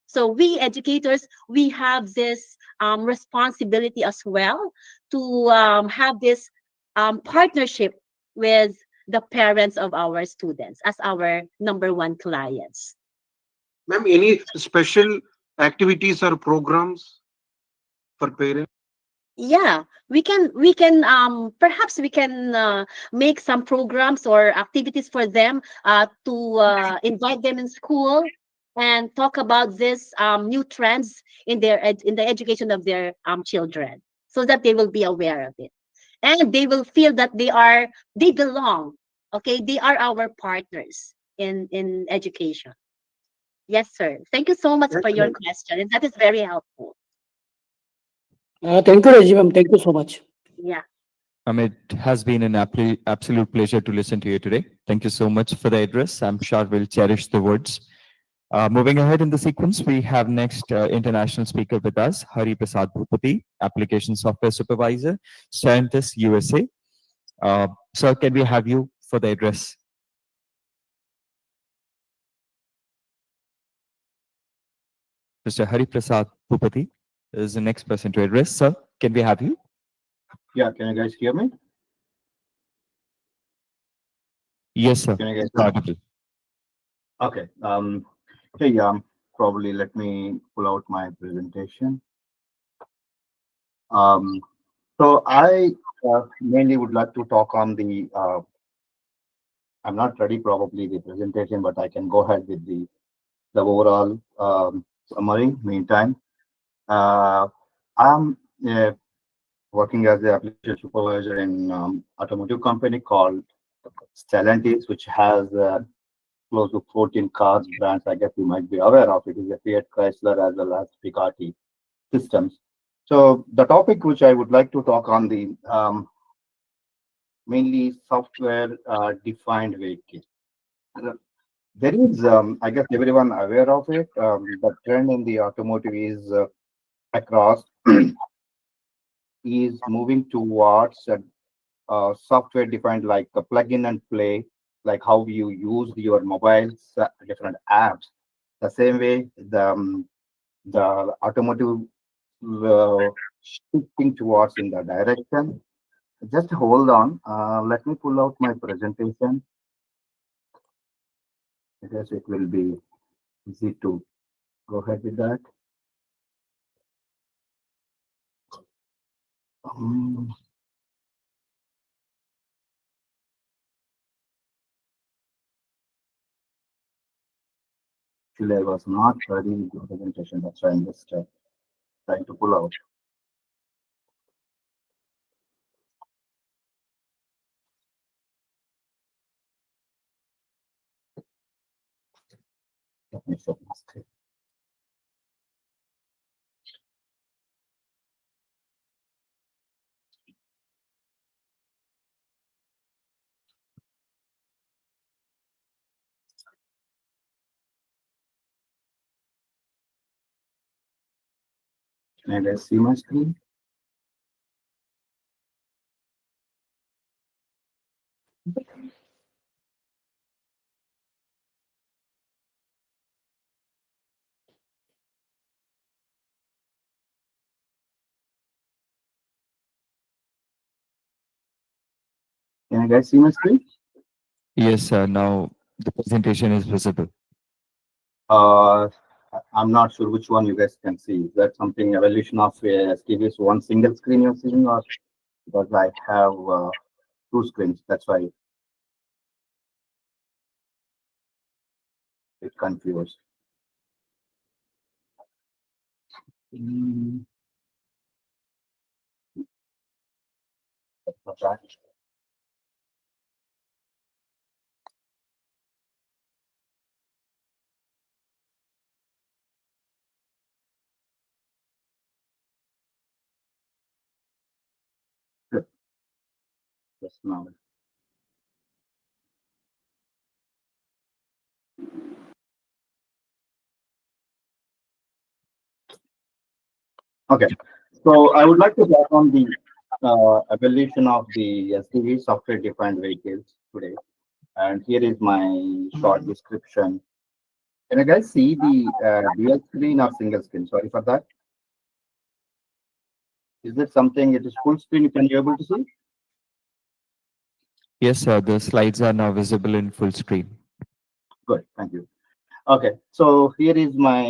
So we educators, we have this responsibility as well to have this partnership with the parents of our students as our number one clients. Ma'am, any special activities or programs for parents? Yeah, we can perhaps we can make some programs or activities for them to invite them in school and talk about this new trends in in the education of their children, so that they will be aware of it, and they will feel that they belong. Okay, they are our partners in education. Yes, sir. Thank you so much for your question, and that is very helpful. Thank you, Rajiv. Thank you so much. Yeah. It has been an absolute pleasure to listen to you today. Thank you so much for the address. I'm sure we'll cherish the words. Moving ahead in the sequence, we have next international speaker with us, Hari Prasad Bhupati, Application Software Supervisor, Scientist, USA. Sir, can we have you for the address? Mr. Hari Prasad Bhupati is the next person to address. Sir, can we have you? Yeah, can you guys hear me? Yes, sir. Can you guys It's audible. Okay. Hey, probably let me pull out my presentation. So I mainly would like to talk on the. I'm not ready probably the presentation, but I can go ahead with the overall summary. Meantime, I'm working as the application supervisor in automotive company called Stellantis, which has close to 14 cars brands. I guess you might be aware of it. Is a Fiat Chrysler as well as Picati systems. So the topic which I would like to talk on the mainly software defined vehicle. There is, I guess everyone aware of it. The trend in the automotive is across is moving towards software defined, like a plug-in and play, like how you use your mobiles, different apps. The same way, the automotive shifting towards in the direction. Just hold on. Let me pull out my presentation. I guess it will be easy to go ahead with that. Um, Actually, I was not ready with the presentation. That's why I'm just trying to pull out. Let me show my screen. Can I guys see my screen? Can you guys see my screen? Yes, now the presentation is visible. I'm not sure which one you guys can see. Is that something evolution of STV's one single screen you're seeing, or because I have two screens? That's why it confused. Mm, that's not that. Good. Just now. Okay. So I would like to talk on the evolution of the SDV software-defined vehicles today. And here is my short description. Can you guys see the dual screen or single screen? Sorry for that. Is this something? It is full screen. Can you able to see? Yes, the slides are now visible in full screen. Good. Thank you. Okay. So here is my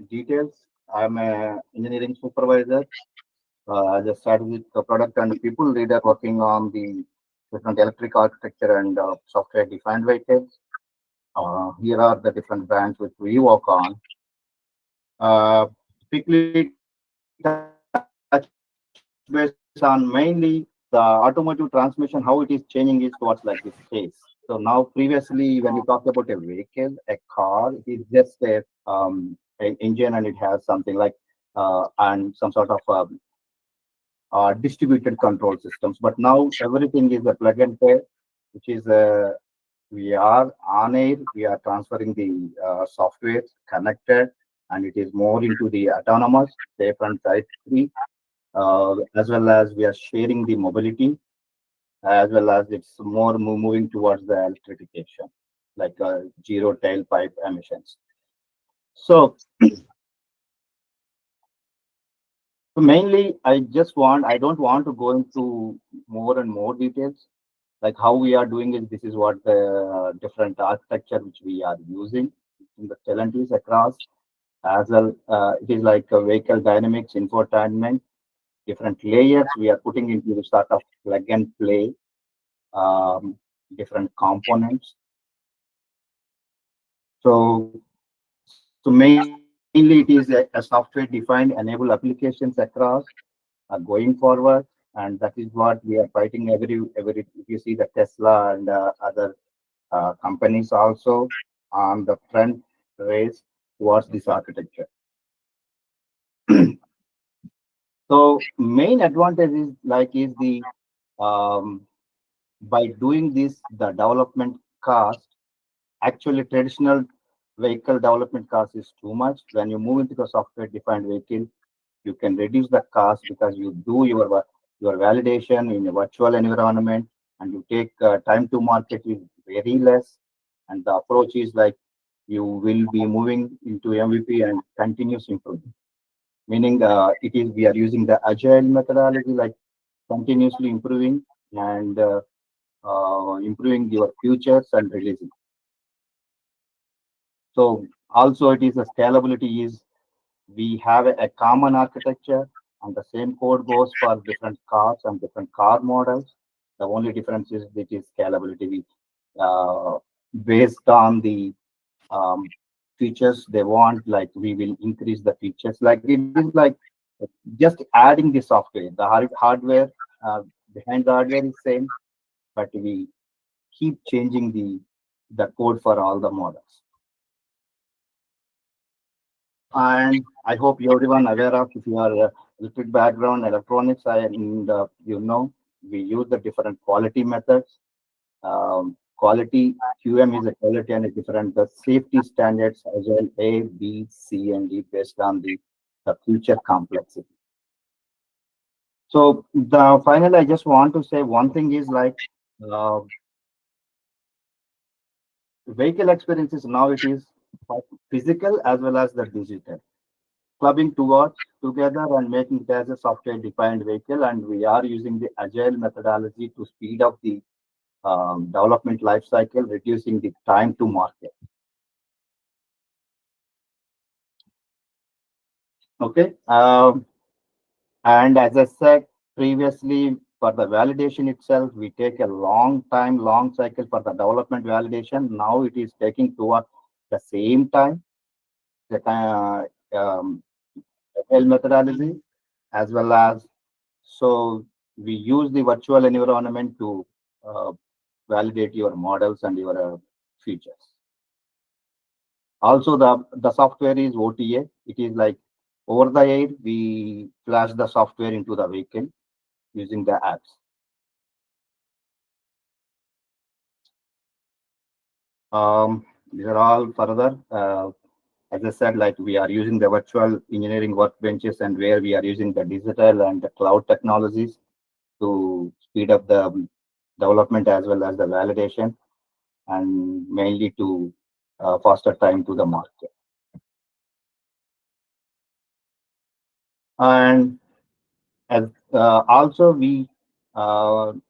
details. I'm a engineering supervisor. As a strategic product and people leader working on the different electric architecture and software-defined vehicles. Here are the different brands which we work on. Quickly touch base on mainly the automotive transmission, how it is changing is towards like this space. So now previously, when you talk about a vehicle, a car, it is just a engine and it has something like and some sort of distributed control systems. But now everything is a plug and play, which is we are on air, we are transferring the software connected, and it is more into the autonomous, safe and type 3, as well as we are sharing the mobility, as well as it's more moving towards the electrification, like zero tailpipe emissions. So, so mainly, I don't want to go into more and more details. Like how we are doing it, this is what the different architecture which we are using in the Stellantis across. As well, it is like a vehicle dynamics, infotainment, different layers we are putting into the sort of plug and play, different components. So, so mainly it is a software-defined enable applications across going forward, and that is what we are fighting every. If you see the Tesla and other companies also on the front race towards this architecture. So main advantage is the um, by doing this the development cost, actually traditional vehicle development cost is too much. When you move into the software defined vehicle, you can reduce the cost because you do your validation in a virtual environment, and you take time to market is very less, and the approach is like you will be moving into MVP and continuous improvement. Meaning it is we are using the agile methodology like continuously improving and improving your futures and releasing. So also it is a scalability is we have a common architecture and the same code goes for different cars and different car models. The only difference is it is scalability. Based on the um, features they want, like we will increase the features. Like it is like just adding the software. The hardware behind the hardware is same, but we keep changing the code for all the models. And I hope everyone aware of if you are electric background, electronics, and we use the different quality methods. Quality QM is a quality and a different the safety standards as well A, B, C, and D based on the future complexity. So the final, I just want to say one thing is like uh, vehicle experiences now it is physical as well as the digital. Clubbing towards together and making it as a software defined vehicle, and we are using the agile methodology to speed up the development life cycle, reducing the time to market. Okay, and as I said previously, for the validation itself we take a long cycle for the development validation. Now it is taking toward the same time, the agile methodology, as well as so we use the virtual environment to uh, validate your models and your features. Also, the software is OTA. It is like over the air, we flash the software into the vehicle using the apps. These are all further. As I said, like we are using the virtual engineering workbenches and where we are using the digital and the cloud technologies to speed up the development as well as the validation, and mainly to faster time to the market. And as also we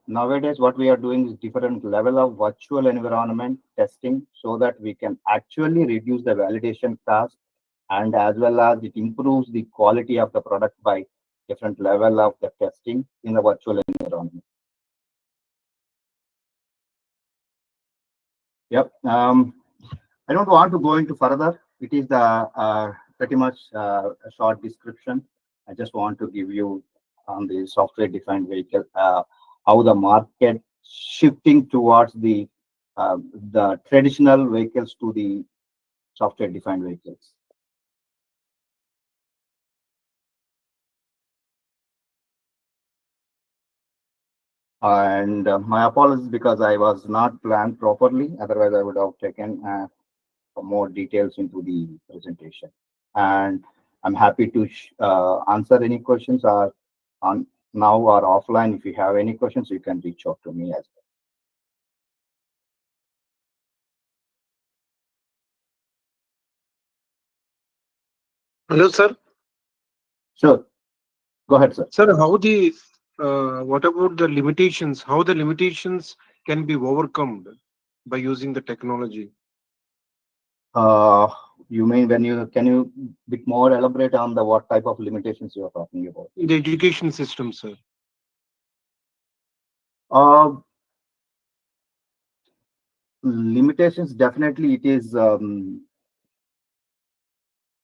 nowadays what we are doing is different level of virtual environment testing so that we can actually reduce the validation cost, and as well as it improves the quality of the product by different level of the testing in the virtual environment. Yep. I don't want to go into further. It is the pretty much a short description. I just want to give you on the software-defined vehicle how the market shifting towards the traditional vehicles to the software-defined vehicles. And my apologies because I was not planned properly. Otherwise, I would have taken more details into the presentation. And I'm happy to answer any questions or on now or offline. If you have any questions, you can reach out to me as well. Hello, sir. Sure. Go ahead, sir. Sir, what about the limitations? How the limitations can be overcome by using the technology? You mean can you bit more elaborate on the what type of limitations you are talking about? The education system, sir. Limitations, definitely it is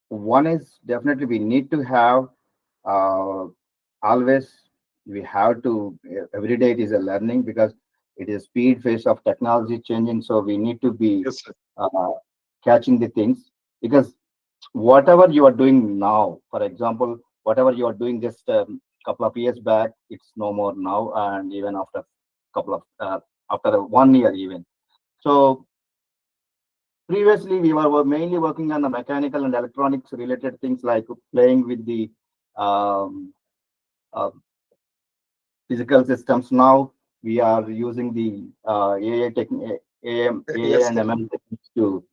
one is definitely we need to have always we have to every day it is a learning because it is speed phase of technology changing, so we need to be Yes, sir. catching the things, because whatever you are doing now, for example, whatever you are doing just a couple of years back, it's no more now, and even after couple of after 1 year even. So previously we were mainly working on the mechanical and electronics related things like playing with the um, uh, physical systems. Now we are using the AI Yes, and sir. MM techniques to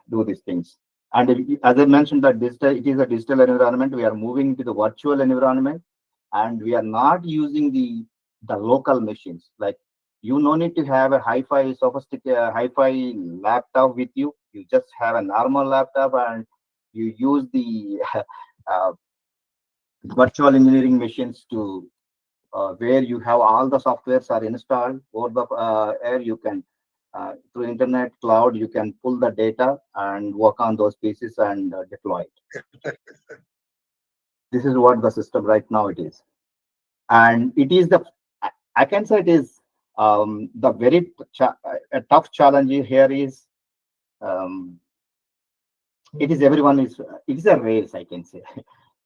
do these things. And as I mentioned, that digital, it is a digital environment. We are moving to the virtual environment, and we are not using the local machines. Like, you no need to have a hi-fi sophisticated hi-fi laptop with you. You just have a normal laptop and you use the uh, virtual engineering machines to where you have all the softwares are installed over the air. You can through internet cloud, you can pull the data and work on those pieces and deploy it. This is what the system right now it is, and it is I can say it is the very a tough challenge here is um, it is everyone is it is a race, I can say.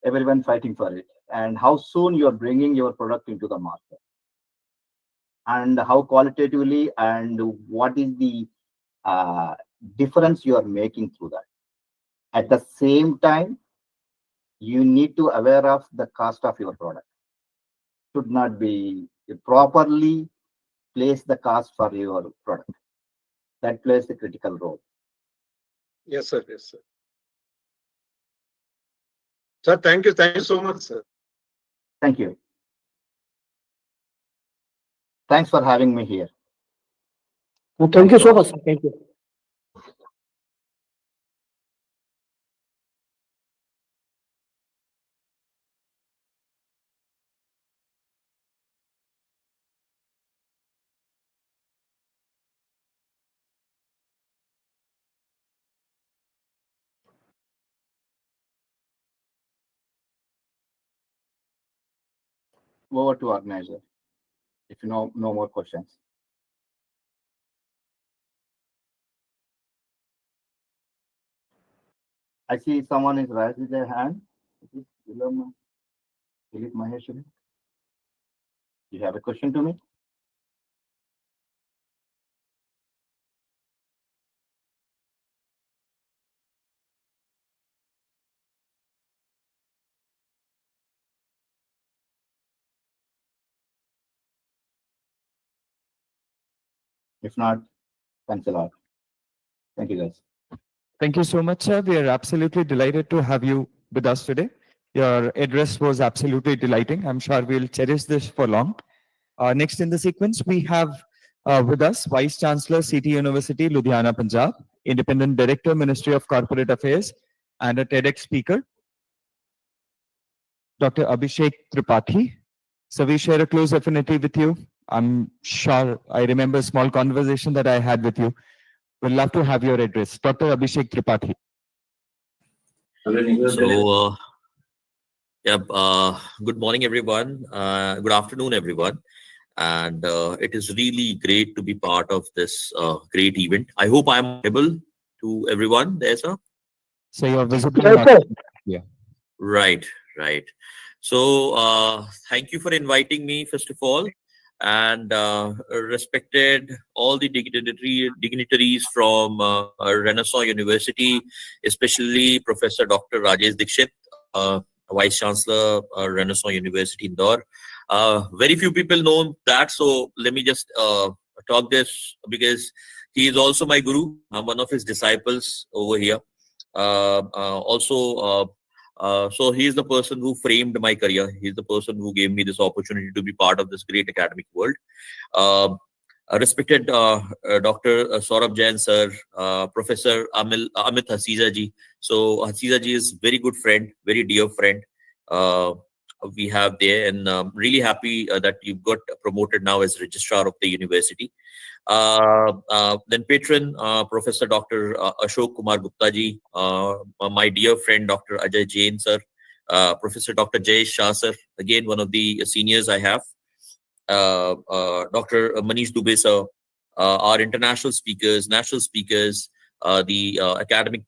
Everyone fighting for it, and how soon you are bringing your product into the market, and how qualitatively, and what is the uh, difference you are making through that. At the same time, you need to aware of the cost of your product. Should not be properly place the cost for your product. That plays a critical role. Yes, sir. Yes, sir. Sir, thank you. Thank you so much, sir. Thank you. Thanks for having me here. Thank you so much, sir. Thank you. Over to organizer. If you know no more questions. I see someone is raising their hand. Is it Dilip Maheshwari? You have a question to me? If not, thanks a lot. Thank you, guys. Thank you so much, sir. We are absolutely delighted to have you with us today. Your address was absolutely delighting. I'm sure we'll cherish this for long. Next in the sequence, we have with us Vice Chancellor, City University, Ludhiana, Punjab, Independent Director, Ministry of Corporate Affairs, and a TEDx speaker, Dr. Abhishek Tripathi. So we share a close affinity with you. I'm sure I remember a small conversation that I had with you. We'd love to have your address. Dr. Abhishek Tripathi. So, good morning, everyone. Good afternoon, everyone. And it is really great to be part of this great event. I hope I'm able to everyone there, sir. So you're visible. Yeah. Right, right. So, thank you for inviting me, first of all, and respected all the dignitaries from Renaissance University, especially Professor Dr. Rajesh Dixit, Vice Chancellor, Renaissance University, Indore. Very few people know that, so let me just talk this because he is also my guru. I'm one of his disciples over here. So he is the person who framed my career. He's the person who gave me this opportunity to be part of this great academic world. Respected Dr. Saurabh Jain sir, Professor Amit Hasija ji. So Hasija ji is very good friend, very dear friend. We have there, and really happy that you got promoted now as registrar of the university. Then patron, Professor Dr. Ashok Kumar Gupta ji, my dear friend Dr. Ajay Jain sir, Professor Dr. Jay Shah sir, again one of the seniors I have, Dr. Manish Dubey sir, our international speakers, national speakers, the academic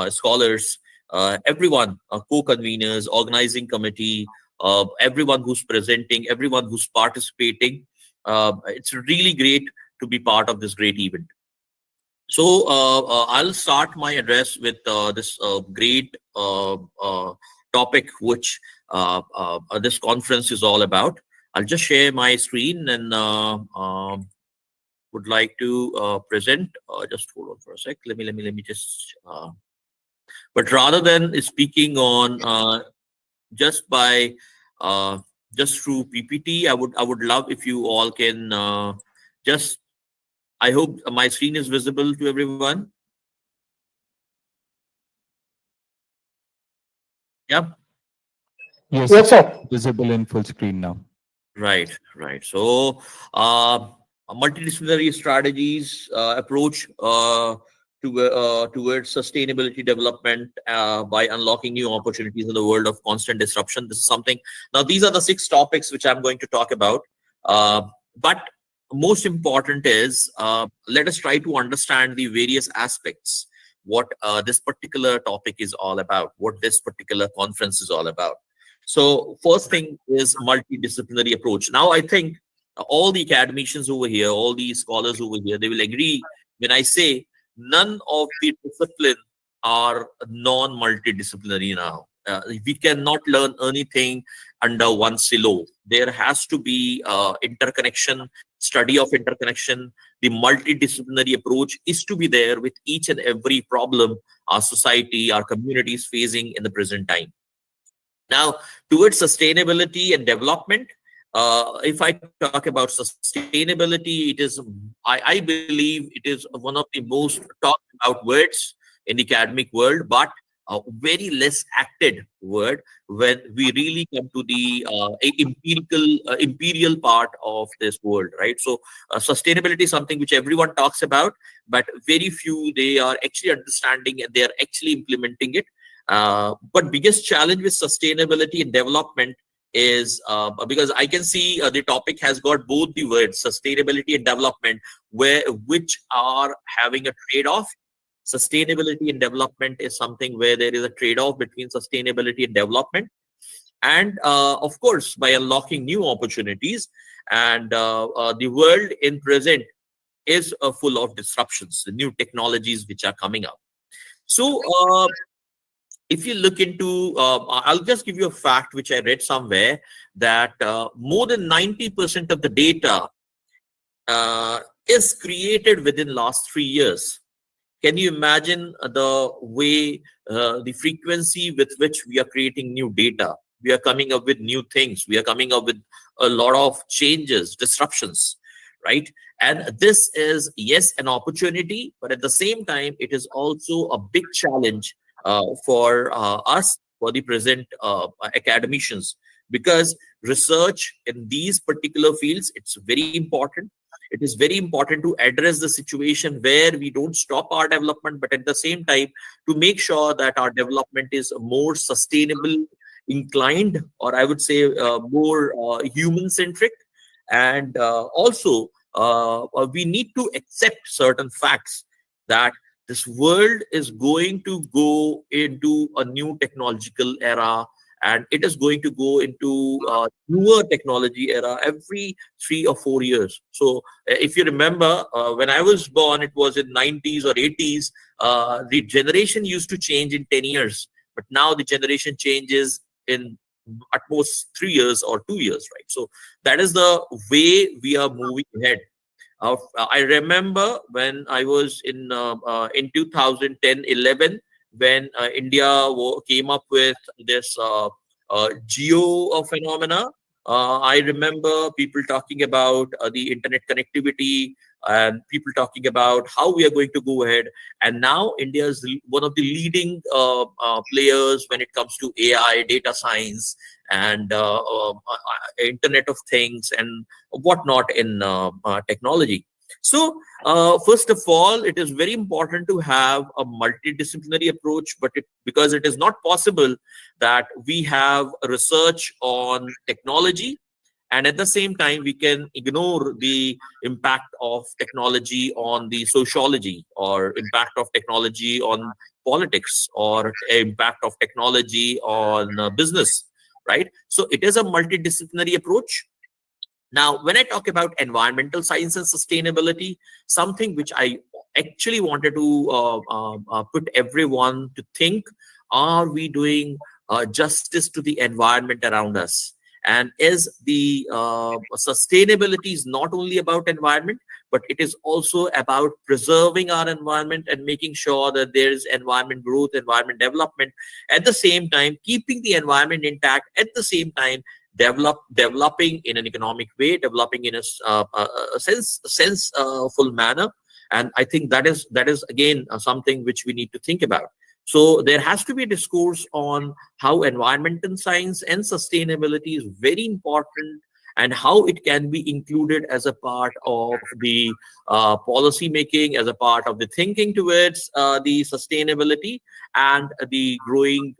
scholars, everyone, co-conveners, organizing committee, everyone who's presenting, everyone who's participating. It's really great to be part of this great event. So I'll start my address with this great topic which this conference is all about. I'll just share my screen and would like to present. Just hold on for a sec. Let me just. But rather than speaking on just by just through PPT. I would love if you all can just. I hope my screen is visible to everyone. Yep. Yes, Yes, sir. visible in full screen now. Right, right. So, a multidisciplinary strategies approach towards sustainability development by unlocking new opportunities in the world of constant disruption. This is something. Now, these are the 6 topics which I'm going to talk about. But most important is let us try to understand the various aspects. What this particular topic is all about. What this particular conference is all about. So first thing is multidisciplinary approach. Now I think all the academicians over here, all the scholars over here, they will agree when I say none of the discipline are non-multidisciplinary now. We cannot learn anything under one silo. There has to be interconnection, study of interconnection. The multidisciplinary approach is to be there with each and every problem our society, our community is facing in the present time. Now, towards sustainability and development, if I talk about sustainability, it is, I believe it is one of the most talked about words in the academic world, but a very less acted word when we really come to the imperial part of this world, right? So, sustainability is something which everyone talks about, but very few they are actually understanding and they are actually implementing it. But biggest challenge with sustainability and development is because I can see the topic has got both the words sustainability and development, which are having a trade-off. Sustainability and development is something where there is a trade-off between sustainability and development, and of course by unlocking new opportunities. And the world in present is full of disruptions, the new technologies which are coming up. So if you look into, I'll just give you a fact which I read somewhere that more than 90% of the data is created within last 3 years. Can you imagine the way, the frequency with which we are creating new data? We are coming up with new things. We are coming up with a lot of changes, disruptions, right? And this is, yes, an opportunity, but at the same time, it is also a big challenge for us, for the present academicians, because research in these particular fields, it's very important. It is very important to address the situation where we don't stop our development, but at the same time to make sure that our development is more sustainable inclined, or I would say more human centric. And also we need to accept certain facts that this world is going to go into a new technological era, and it is going to go into newer technology era every 3 or 4 years. So if you remember, when I was born, it was in 90s or 80s. The generation used to change in 10 years, but now the generation changes in at most 3 years or 2 years, right? So that is the way we are moving ahead. I remember when I was in 2010-11, when India came up with this geo phenomena. I remember people talking about the internet connectivity and people talking about how we are going to go ahead. And now India is one of the leading players when it comes to AI, data science, and Internet of Things and whatnot in technology. So first of all, it is very important to have a multidisciplinary approach, but because it is not possible that we have research on technology and at the same time we can ignore the impact of technology on the sociology, or impact of technology on politics, or impact of technology on business, right? So it is a multidisciplinary approach. Now, when I talk about environmental science and sustainability, something which I actually wanted to put everyone to think, are we doing justice to the environment around us? And is the sustainability is not only about environment, but it is also about preserving our environment and making sure that there is environment growth, environment development, at the same time keeping the environment intact, at the same time developing in an economic way, developing in a senseful manner. And I think that is again something which we need to think about. So there has to be a discourse on how environmental science and sustainability is very important, and how it can be included as a part of the policy making, as a part of the thinking towards the sustainability and the growing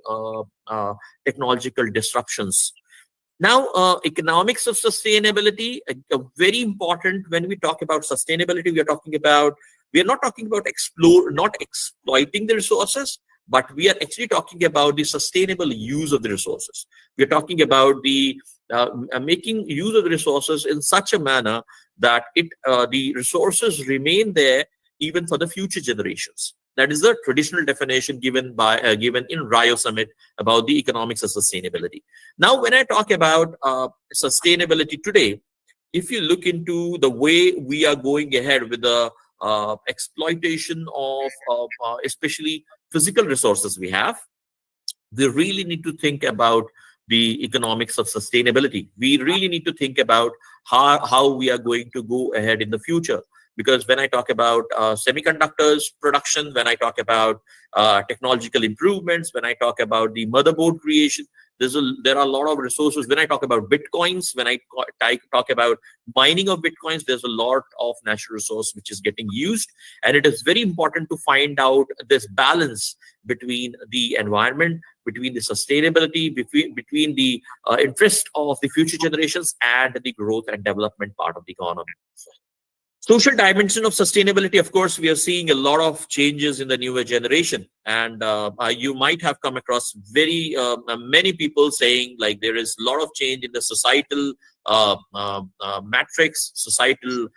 technological disruptions. Now, economics of sustainability, very important. When we talk about sustainability, we are not talking about not exploiting the resources, but we are actually talking about the sustainable use of the resources. We are talking about the making use of the resources in such a manner that the resources remain there even for the future generations. That is the traditional definition given in Rio Summit about the economics of sustainability. Now, when I talk about sustainability today, if you look into the way we are going ahead with the exploitation of especially physical resources we have, we really need to think about the economics of sustainability. We really need to think about how we are going to go ahead in the future. Because when I talk about semiconductors production, when I talk about technological improvements, when I talk about the motherboard creation, there are a lot of resources. When I talk about bitcoins, when I talk about mining of bitcoins, there's a lot of natural resource which is getting used. And it is very important to find out this balance between the environment, between the sustainability, between the interest of the future generations and the growth and development part of the economy. Social dimension of sustainability, of course, we are seeing a lot of changes in the newer generation. And you might have come across many people saying like there is a lot of change in the societal matrix, societal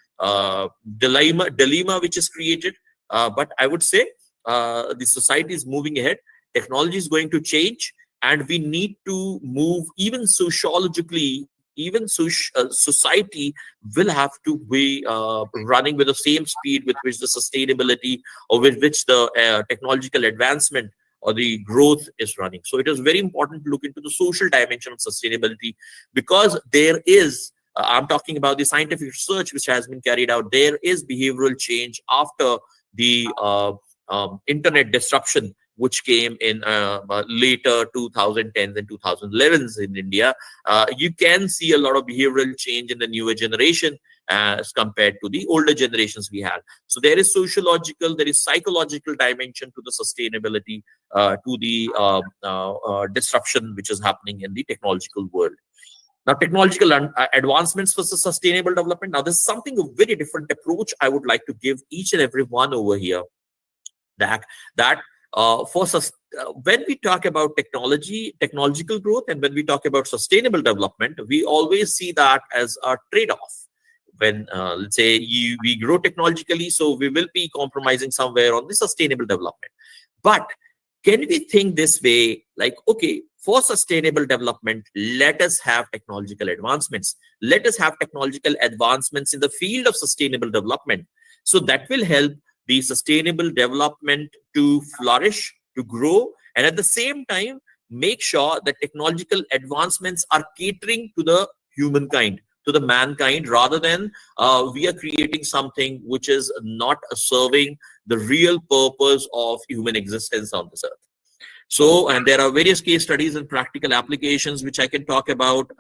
dilemma which is created. But I would say the society is moving ahead. Technology is going to change, and we need to move even sociologically. Even society will have to be running with the same speed with which the sustainability or with which the technological advancement or the growth is running. So it is very important to look into the social dimension of sustainability, because there is, I'm talking about the scientific research which has been carried out, there is behavioral change after the internet disruption which came in later 2010s and 2011s in India. You can see a lot of behavioral change in the newer generation as compared to the older generations we had. So there is sociological, there is psychological dimension to the sustainability, to the disruption which is happening in the technological world. Now, technological advancements for sustainable development. Now, this is something a very different approach I would like to give each and every one over here. When we talk about technological growth, and when we talk about sustainable development, we always see that as a trade-off. When let's say we grow technologically, so we will be compromising somewhere on the sustainable development. But can we think this way, like, okay, for sustainable development, let us have technological advancements. Let us have technological advancements in the field of sustainable development. So that will help the sustainable development to flourish, to grow, and at the same time, make sure that technological advancements are catering to the humankind, to the mankind, rather than we are creating something which is not serving the real purpose of human existence on this earth. So, and there are various case studies and practical applications which I can talk about.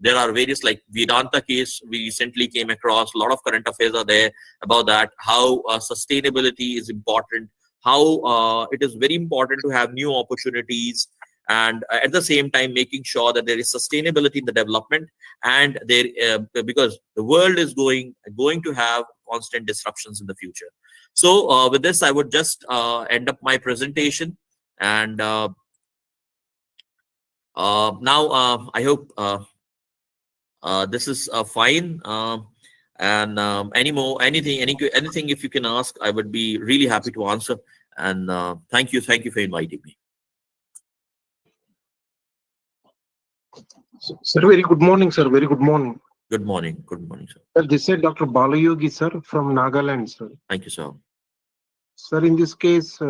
There are various, like Vedanta case we recently came across. A lot of current affairs are there about that, how sustainability is important, how it is very important to have new opportunities, and at the same time making sure that there is sustainability in the development, and there because the world is going to have constant disruptions in the future. So with this, I would just end up my presentation. And now I hope this is fine. And anything if you can ask, I would be really happy to answer. And thank you for inviting me. Sir, very good morning, sir. Very good morning. Good morning, sir. Sir, this is Dr. Balayogi, sir, from Nagaland, sir. Thank you, sir. Sir, in this case,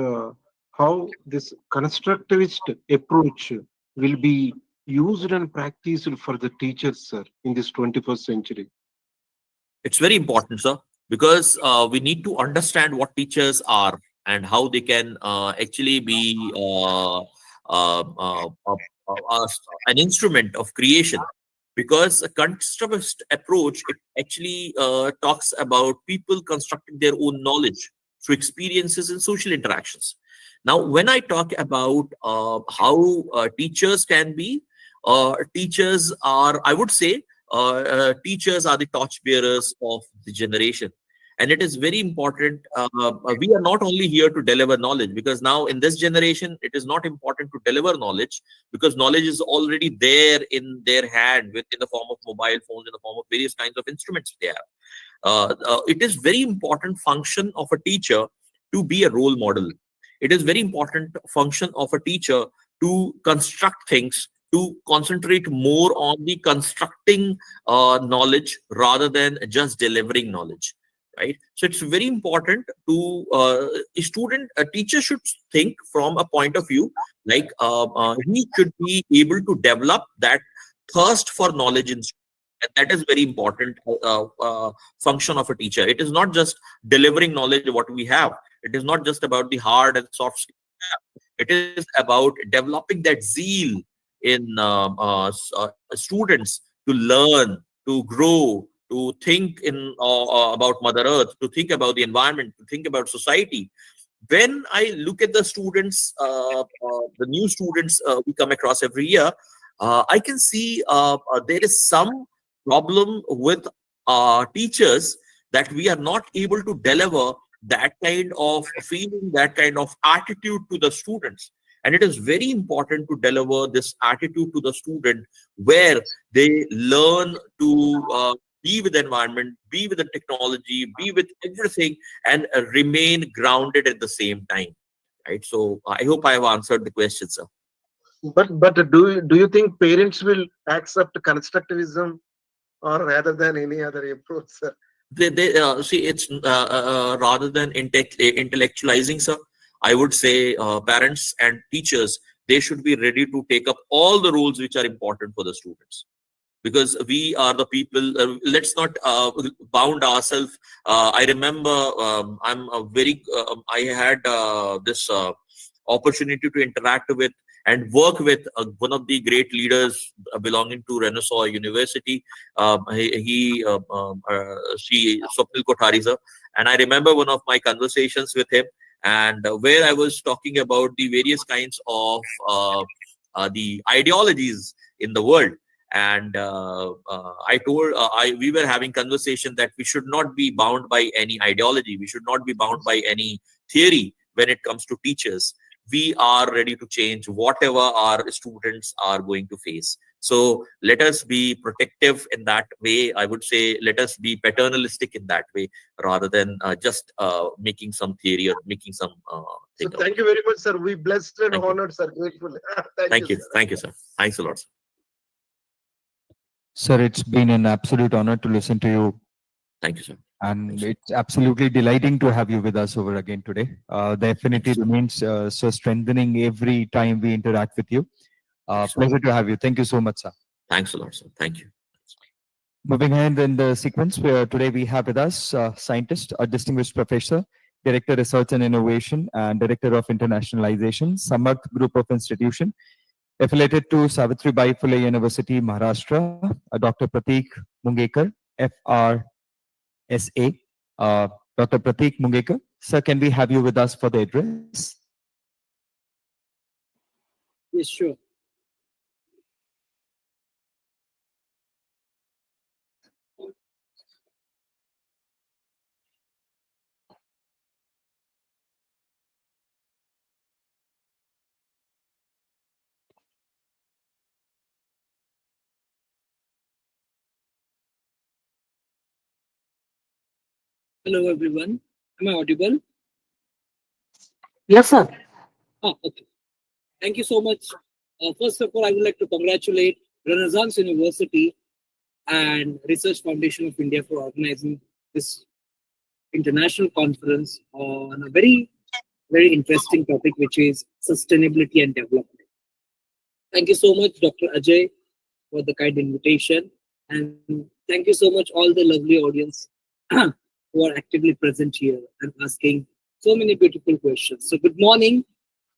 how this constructivist approach will be used and practiced for the teachers, sir, in this 21st century? It's very important, sir, because we need to understand what teachers are and how they can actually be uh, uh, uh, uh, an instrument of creation. Because a constructivist approach, it actually talks about people constructing their own knowledge through experiences and social interactions. Now, when I talk about how teachers can be, teachers are, I would say, teachers are the torch bearers of the generation. And it is very important. We are not only here to deliver knowledge, because now in this generation, it is not important to deliver knowledge, because knowledge is already there in their hand, in the form of mobile phones, in the form of various kinds of instruments they have. It is very important function of a teacher to be a role model. It is very important function of a teacher to construct things, to concentrate more on the constructing knowledge rather than just delivering knowledge, right? So it's very important to a teacher should think from a point of view like he should be able to develop that thirst for knowledge in students. And that is very important function of a teacher. It is not just delivering knowledge what we have. It is not just about the hard and soft skills we have. It is about developing that zeal in students to learn, to grow, to think in about Mother Earth, to think about the environment, to think about society. When I look at the students, the new students we come across every year, I can see there is some problem with teachers, that we are not able to deliver that kind of feeling, that kind of attitude to the students. And it is very important to deliver this attitude to the student, where they learn to be with the environment, be with the technology, be with everything, and remain grounded at the same time. Right. So I hope I have answered the question, sir. But do you think parents will accept constructivism or rather than any other approach, sir? They see, it's rather than intellectualizing, sir, I would say parents and teachers, they should be ready to take up all the roles which are important for the students, because we are the people. Let's not bound ourselves. I remember I'm a very I had this opportunity to interact with and work with one of the great leaders belonging to Renaissance University. She Swapnil Kothari sir, and I remember one of my conversations with him, and where I was talking about the various kinds of the ideologies in the world. And I told we were having conversation that we should not be bound by any ideology, we should not be bound by any theory when it comes to teachers. We are ready to change whatever our students are going to face. So let us be protective in that way. I would say let us be paternalistic in that way, rather than just making some theory or making some So thing. thank you very much, sir. We blessed and Thank you. honored, sir. Grateful. Thank you. Sir. Thank you, sir. Thanks a lot, sir. Sir, it's been an absolute honor to listen to you. Thank you, sir. And it's absolutely delighting to have you with us over again today. The affinity remains so strengthening every time we interact with you. Pleasure to have you. Thank you so much, sir. Thanks a lot, sir. Thank you. Moving ahead in the sequence, where today we have with us scientist, a distinguished professor, Director Research and Innovation, and Director of Internationalization, Samarth Group of Institution, affiliated to Savitribai Phule University, Maharashtra, Dr. Prateek Mungekar, FRSA. Dr. Prateek Mungekar, sir, can we have you with us for the address? Yes, sure. Hello, everyone. Am I audible? Yes, sir. Okay. Thank you so much. First of all, I would like to congratulate Renaissance University and Research Foundation of India for organizing this international conference on a very, very interesting topic, which is sustainability and development. Thank you so much, Dr. Ajay, for the kind invitation. And thank you so much, all the lovely audience who are actively present here and asking so many beautiful questions. So, good morning,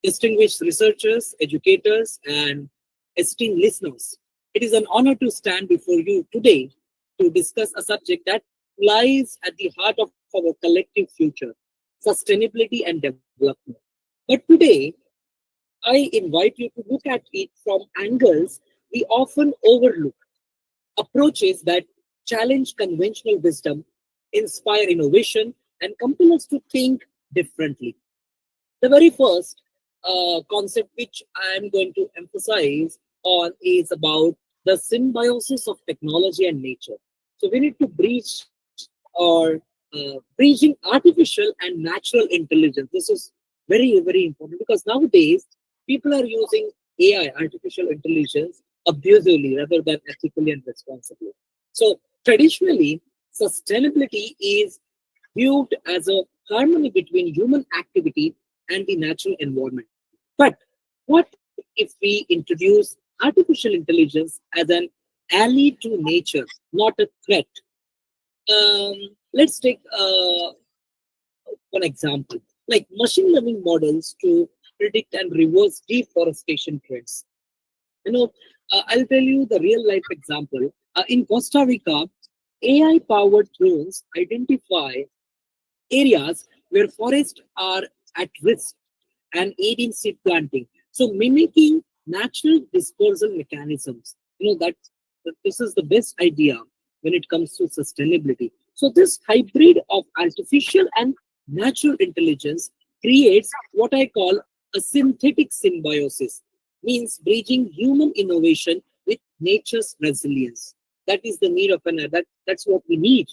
distinguished researchers, educators, and esteemed listeners. It is an honor to stand before you today to discuss a subject that lies at the heart of our collective future, sustainability and development. But today, I invite you to look at it from angles we often overlook, approaches that challenge conventional wisdom, inspire innovation, and compel us to think differently. The very first concept which I am going to emphasize on is about the symbiosis of technology and nature. So we need to breach or bridging artificial and natural intelligence. This is very, very important because nowadays people are using AI, artificial intelligence, abusively rather than ethically and responsibly. So traditionally, sustainability is viewed as a harmony between human activity and the natural environment. But what if we introduce artificial intelligence as an ally to nature, not a threat? Let's take one example, like machine learning models to predict and reverse deforestation trends. I'll tell you the real life example. In Costa Rica, AI powered drones identify areas where forests are at risk and aid in seed planting. So mimicking natural dispersal mechanisms. That this is the best idea when it comes to sustainability. So this hybrid of artificial and natural intelligence creates what I call a synthetic symbiosis, means bridging human innovation with nature's resilience. That is the need of that's what we need.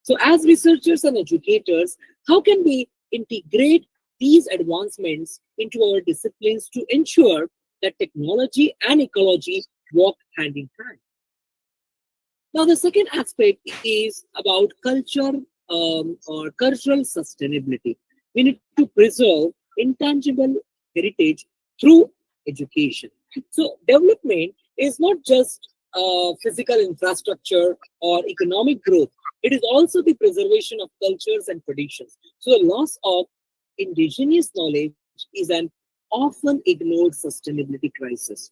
So as researchers and educators, how can we integrate these advancements into our disciplines to ensure that technology and ecology walk hand in hand? Now, the second aspect is about culture or cultural sustainability. We need to preserve intangible heritage through education. So, development is not just physical infrastructure or economic growth, it is also the preservation of cultures and traditions. So, the loss of indigenous knowledge is an often ignored sustainability crisis.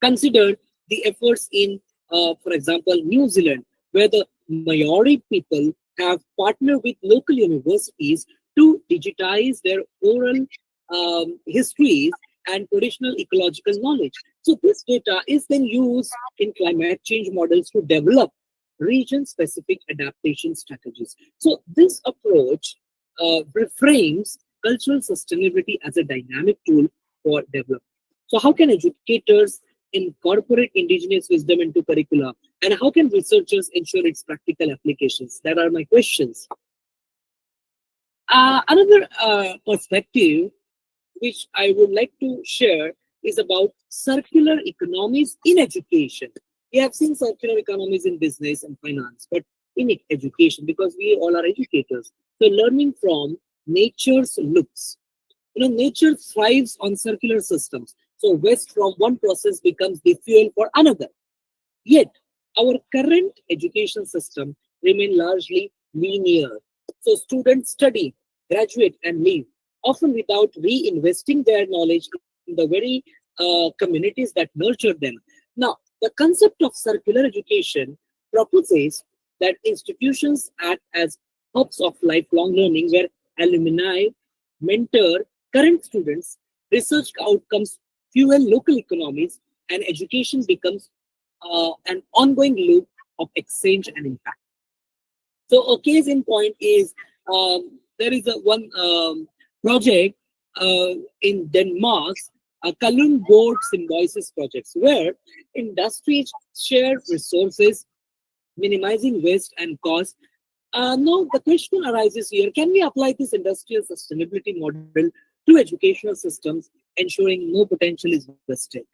Consider the efforts in, for example, New Zealand, where the Maori people have partnered with local universities to digitize their oral histories and traditional ecological knowledge. So this data is then used in climate change models to develop region-specific adaptation strategies. So this approach reframes cultural sustainability as a dynamic tool for development. So how can educators incorporate indigenous wisdom into curricula, and how can researchers ensure its practical applications? That are my questions. Another perspective which I would like to share is about circular economies in education. We have seen circular economies in business and finance, but in education, because we all are educators. So learning from nature's looks. Nature thrives on circular systems. So waste from one process becomes the fuel for another. Yet, our current education system remain largely linear. So students study, graduate, and leave, often without reinvesting their knowledge in the very communities that nurture them. Now, the concept of circular education proposes that institutions act as hubs of lifelong learning where alumni mentor current students, research outcomes fuel local economies, and education becomes an ongoing loop of exchange and impact. So a case in point is there is one project in Denmark, a Kalun Board Symbiosis projects, where industries share resources, minimizing waste and cost. Now the question arises here: can we apply this industrial sustainability model to educational systems, ensuring no potential is wasted?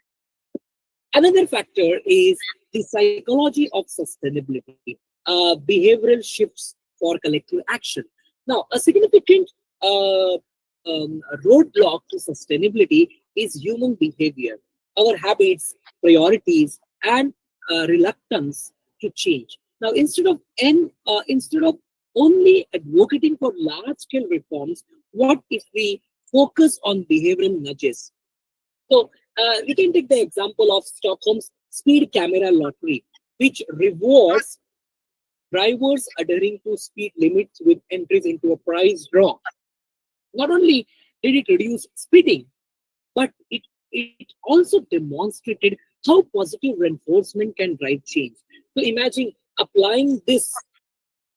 Another factor is the psychology of sustainability, behavioral shifts for collective action. Now, a significant roadblock to sustainability is human behavior. our habits, priorities, and reluctance to change. Now, instead of only advocating for large-scale reforms, what if we focus on behavioral nudges? So, we can take the example of Stockholm's speed camera lottery, which rewards drivers adhering to speed limits with entries into a prize draw. Not only did it reduce speeding, but it also demonstrated how positive reinforcement can drive change. So imagine applying this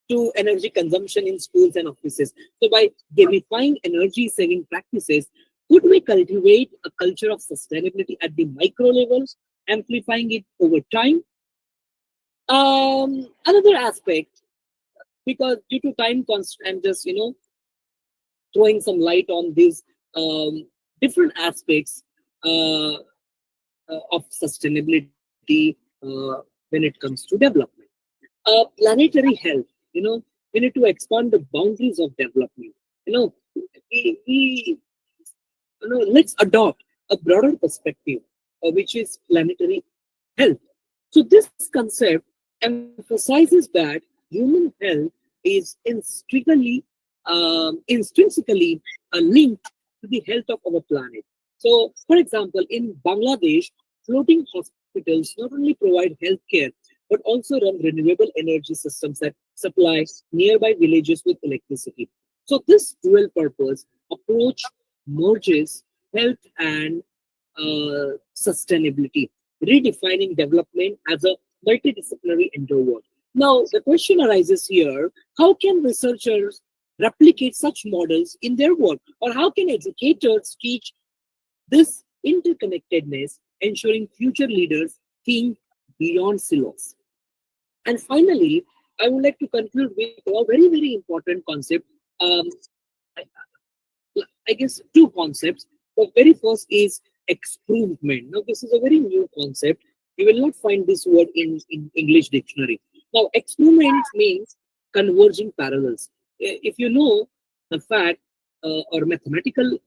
to energy consumption in schools and offices. So by gamifying energy saving practices, could we cultivate a culture of sustainability at the micro levels, amplifying it over time? Another aspect, because due to time constraint, I'm just throwing some light on these different aspects of sustainability when it comes to development. Planetary health, we need to expand the boundaries of development. We let's adopt a broader perspective, which is planetary health. So this concept emphasizes that human health is intrinsically linked to the health of our planet. So, for example, in Bangladesh, floating hospitals not only provide healthcare but also run renewable energy systems that supply nearby villages with electricity. So, this dual purpose approach merges health and sustainability, redefining development as a multidisciplinary endeavor. Now, the question arises here, how can researchers replicate such models in their work? Or how can educators teach this interconnectedness, ensuring future leaders think beyond silos? And finally, I would like to conclude with a very, very important concept. I guess two concepts. The very first is exprovement. Now, this is a very new concept. You will not find this word in English dictionary. Now, exprovement means converging parallels. If you know the fact or mathematical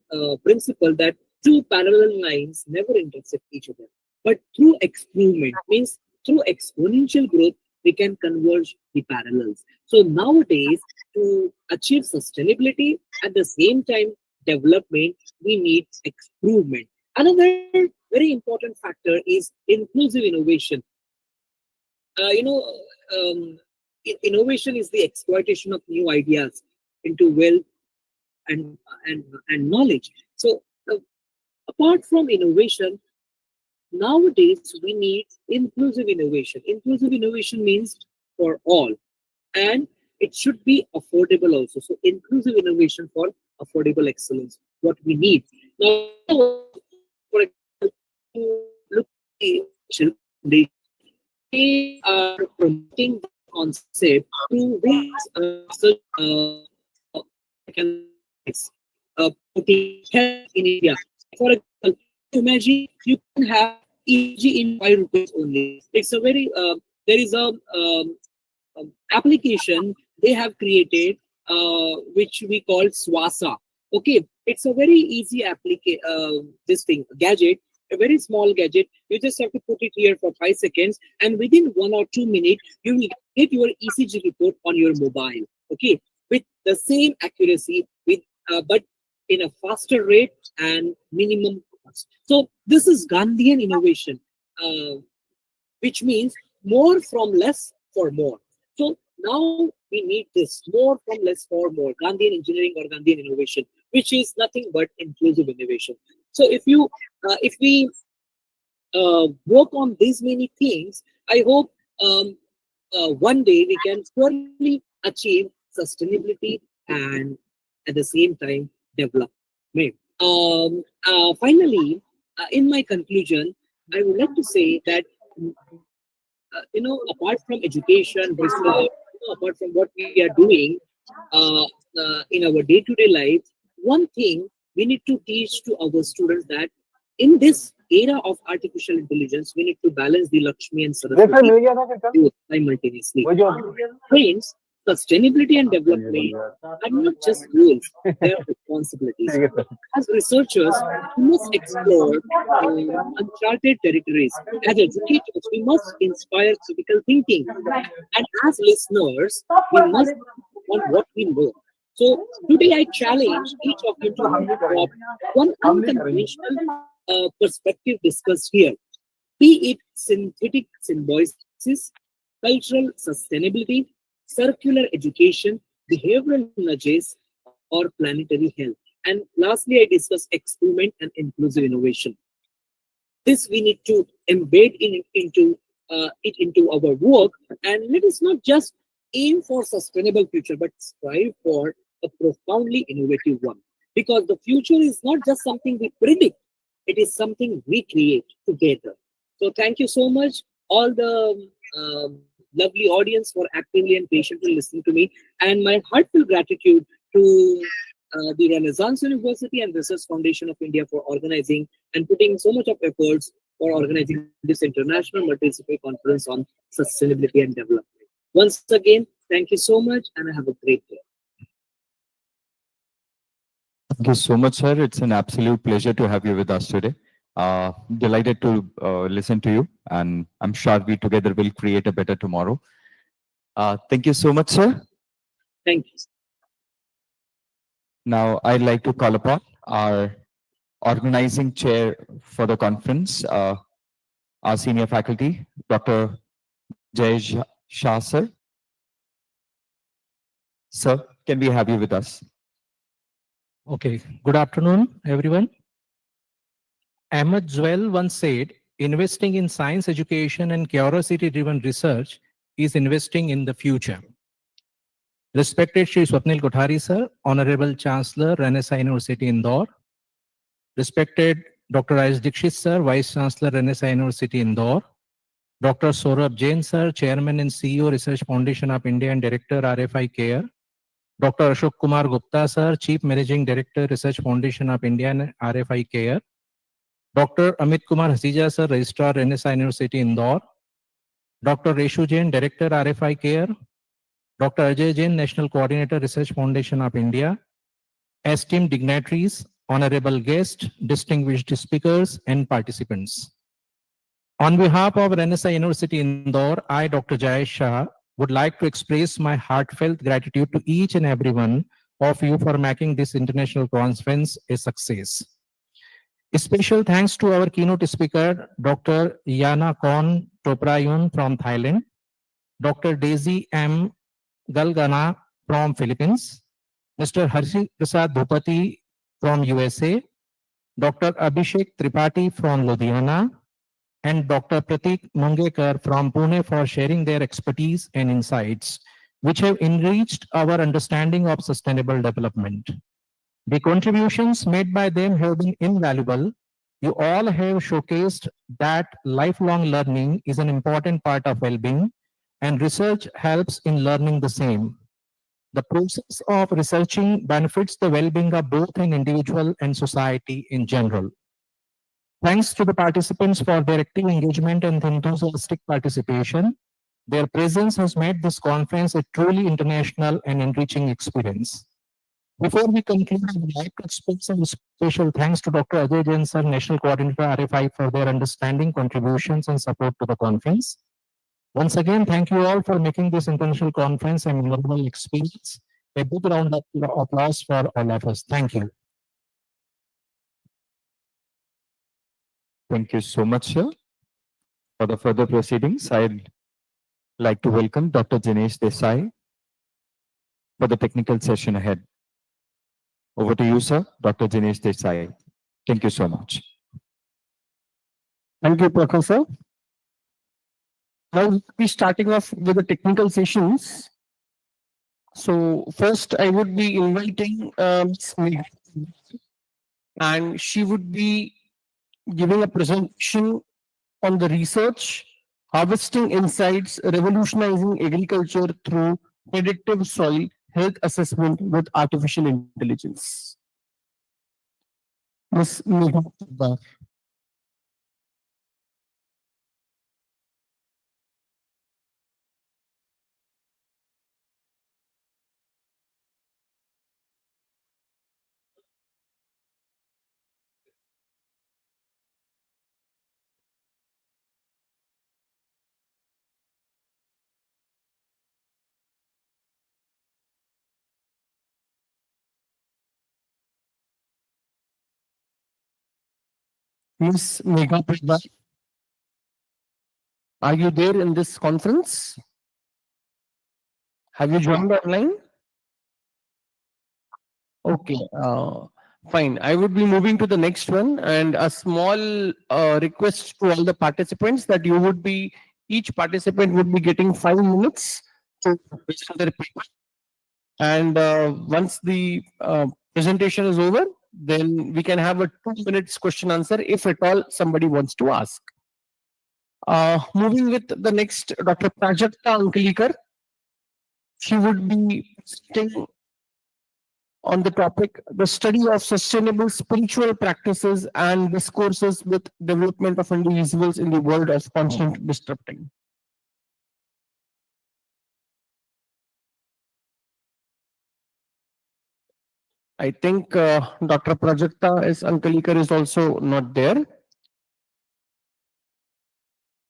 principle that two parallel lines never intersect each other, but through exprovement means through exponential growth, we can converge the parallels. So nowadays, to achieve sustainability at the same time development, we need exprovement. Another very important factor is inclusive innovation. Innovation is the exploitation of new ideas into wealth and knowledge. So apart from innovation, nowadays we need inclusive innovation. Inclusive innovation means for all, and it should be affordable also. So inclusive innovation for affordable excellence, what we need. Now, for example, to look at the they are promoting the concept to raise such health in India. For example, imagine you can have EEG in 5 rupees only. It's a very there is a application they have created which we call Swasa. Okay, it's a very easy this thing gadget, a very small gadget. You just have to put it here for 5 seconds, and within 1 or 2 minutes, you will get your ECG report on your mobile. Okay, with the same accuracy, with but in a faster rate and minimum cost. So this is Gandhian innovation, which means more from less for more. So now we need this more from less for more, Gandhian engineering or Gandhian innovation, which is nothing but inclusive innovation. So if we work on these many things, I hope one day we can surely achieve sustainability and at the same time development. Finally, in my conclusion, I would like to say that apart from education, research, apart from what we are doing in our day-to-day life, one thing we need to teach to our students that in this era of artificial intelligence, we need to balance the Lakshmi and Saraswati simultaneously. Friends, Sustainability and development are not just goals, they are responsibilities. As researchers, we must explore uncharted territories. As educators, we must inspire critical thinking. And as listeners, we must on what we know. So today I challenge each of you to adopt one unconventional perspective discussed here, be it synthetic symbiosis, cultural sustainability, circular education, behavioral nudges, or planetary health. And lastly, I discuss experiment and inclusive innovation. This we need to embed it into our work, and let us not just aim for sustainable future, but strive for a profoundly innovative one. Because the future is not just something we predict; it is something we create together. So thank you so much, all the lovely audience, for actively and patiently listening to me, and my heartfelt gratitude to the Renaissance University and Research Foundation of India for organizing and putting so much of efforts for organizing this international multidisciplinary conference on sustainability and development. Once again, thank you so much, and have a great day. Thank you so much, sir. It's an absolute pleasure to have you with us today. Delighted to listen to you, and I'm sure we together will create a better tomorrow. Thank you so much, sir. Thank you. Now, I'd like to call upon our organizing chair for the conference, our senior faculty, Dr. Jay Shah, sir. Sir, can we have you with us? Okay, good afternoon, everyone. Ahmed Zwell once said, investing in science education and curiosity-driven research is investing in the future. Respected Shri Swapnil Kothari, sir, Honorable Chancellor, Renaissance University, Indore. Respected Dr. Rajesh Dikshit, sir, Vice Chancellor, Renaissance University, Indore. Dr. Saurabh Jain, sir, Chairman and CEO, Research Foundation of India and Director, RFI-CARE. Dr. Ashok Kumar Gupta, sir, Chief Managing Director, Research Foundation of India and RFI-CARE. Dr. Amit Kumar Hasija, sir, Registrar, Renaissance University, Indore. Dr. Reshu Jain, Director, RFI-CARE. Dr. Ajay Jain, National Coordinator, Research Foundation of India. Esteemed dignitaries, honorable guests, distinguished speakers, and participants. On behalf of Renaissance University, Indore, I, Dr. Jay Shah, would like to express my heartfelt gratitude to each and every one of you for making this international conference a success. A special thanks to our keynote speaker, Dr. Yana Kon Toprayun from Thailand, Dr. Daisy M. Galgana from Philippines, Mr. Harshi Prasad Bhupati from USA, Dr. Abhishek Tripathi from Ludhiana, and Dr. Pratik Mangekar from Pune for sharing their expertise and insights, which have enriched our understanding of sustainable development. The contributions made by them have been invaluable. You all have showcased that lifelong learning is an important part of well-being, and research helps in learning the same. The process of researching benefits the well-being of both an individual and society in general. Thanks to the participants for their active engagement and enthusiastic participation. Their presence has made this conference a truly international and enriching experience. Before we conclude, I would like to express some special thanks to Dr. Ajay Jain, sir, National Coordinator RFI, for their understanding, contributions, and support to the conference. Once again, thank you all for making this international conference a memorable experience. A big round of applause for all of us. Thank you. Thank you so much, sir. For the further proceedings, I'd like to welcome Dr. Jinesh Desai for the technical session ahead. Over to you, sir, Dr. Jinesh Desai. Thank you so much. Thank you, Professor. Now we'll be starting off with the technical sessions. So first, I would be inviting Sneha, and she would be giving a presentation on the research, harvesting insights, revolutionizing agriculture through predictive soil health assessment with artificial intelligence. Ms. Neha Poddar. Miss Megha Prabha, are you there in this conference? Have you joined online? Okay, fine. I would be moving to the next one, and a small request to all the participants that you would be, each participant would be getting 5 minutes to present their paper. And once the presentation is over, then we can have a 2 minutes question answer if at all somebody wants to ask. Moving with the next, Dr. Prajakta Ankalikar. She would be presenting on the topic the study of sustainable spiritual practices and discourses with development of individuals in the world of constant disrupting. I think Dr. Prajakta is Ankalikar is also not there.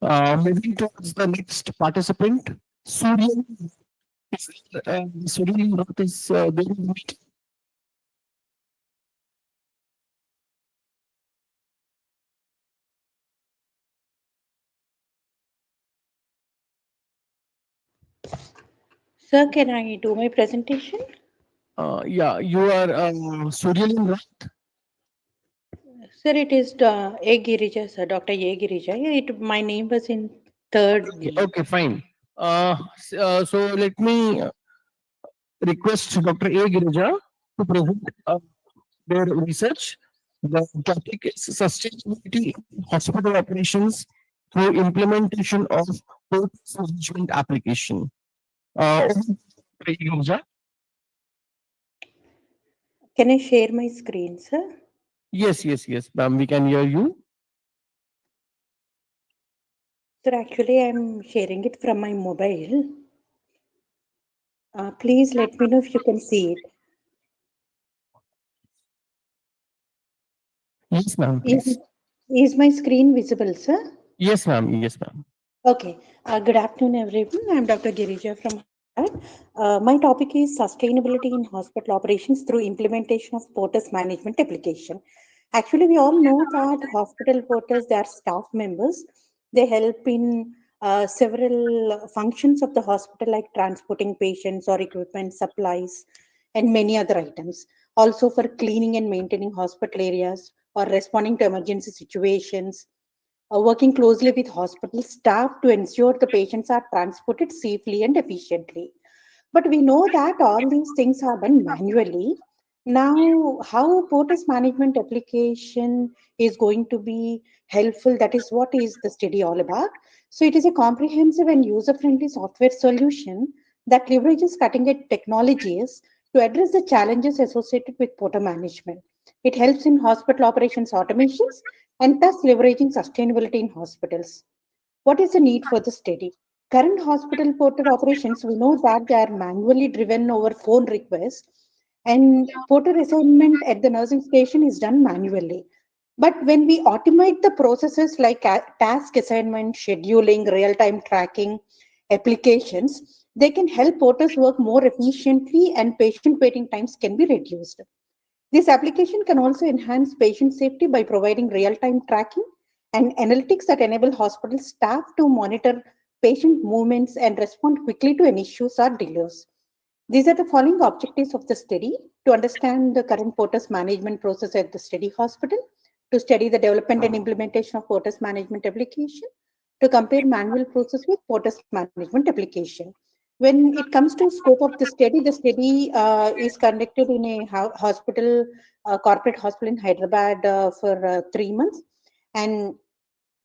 Moving towards the next participant, Surya. Surya is there in the meeting. Sir, can I do my presentation? Yeah, you are Surya, right? Sir, it is A. Girija, sir, Dr. A. Girija. My name was in third Okay, B. okay, fine. So let me request Dr. A. Girija to present their research. The topic is sustainability in hospital operations through implementation of purpose management application. Dr. A. Girija? Can I share my screen, sir? Yes, ma'am, we can hear you. Sir, actually, I'm sharing it from my mobile. Please let me know if you can see it. Yes, ma'am, Is, please. is my screen visible, sir? Yes, ma'am, yes, ma'am. Okay. Good afternoon, everyone. I'm Dr. Girija from Hyderabad. My topic is sustainability in hospital operations through implementation of porters management application. Actually, we all know that hospital porters, they are staff members. They help in several functions of the hospital, like transporting patients or equipment, supplies, and many other items. Also for cleaning and maintaining hospital areas or responding to emergency situations, working closely with hospital staff to ensure the patients are transported safely and efficiently. But we know that all these things are done manually. Now, how Porter's management application is going to be helpful, that is what is the study all about. So it is a comprehensive and user-friendly software solution that leverages cutting-edge technologies to address the challenges associated with Porter management. It helps in hospital operations automations and thus leveraging sustainability in hospitals. What is the need for the study? Current hospital porter operations, we know that they are manually driven over phone requests, and porter assignment at the nursing station is done manually. But when we automate the processes like task assignment, scheduling, real time tracking, applications, they can help porters work more efficiently and patient waiting times can be reduced. This application can also enhance patient safety by providing real-time tracking and analytics that enable hospital staff to monitor patient movements and respond quickly to any issues or delays. These are the following objectives of the study: to understand the current POTUS management process at the study hospital, to study the development and implementation of POTUS management application, to compare manual process with POTUS management application. When it comes to scope of the study is conducted in a hospital, corporate hospital in Hyderabad for 3 months. And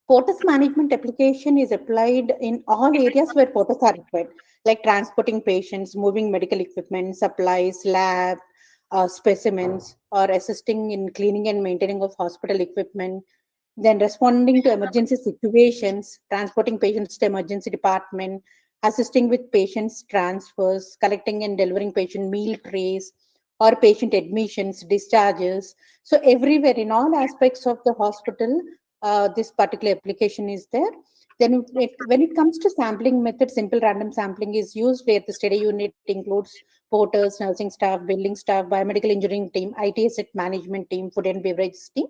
POTUS management application is applied in all areas where POTUS are required, like transporting patients, moving medical equipment, supplies, lab, specimens, or assisting in cleaning and maintaining of hospital equipment, then responding to emergency situations, transporting patients to emergency department, assisting with patients transfers, collecting and delivering patient meal trays, or patient admissions, discharges. So everywhere in all aspects of the hospital, this particular application is there. Then when it comes to sampling method, simple random sampling is used where the study unit includes porters, nursing staff, billing staff, biomedical engineering team, IT asset management team, food and beverage team.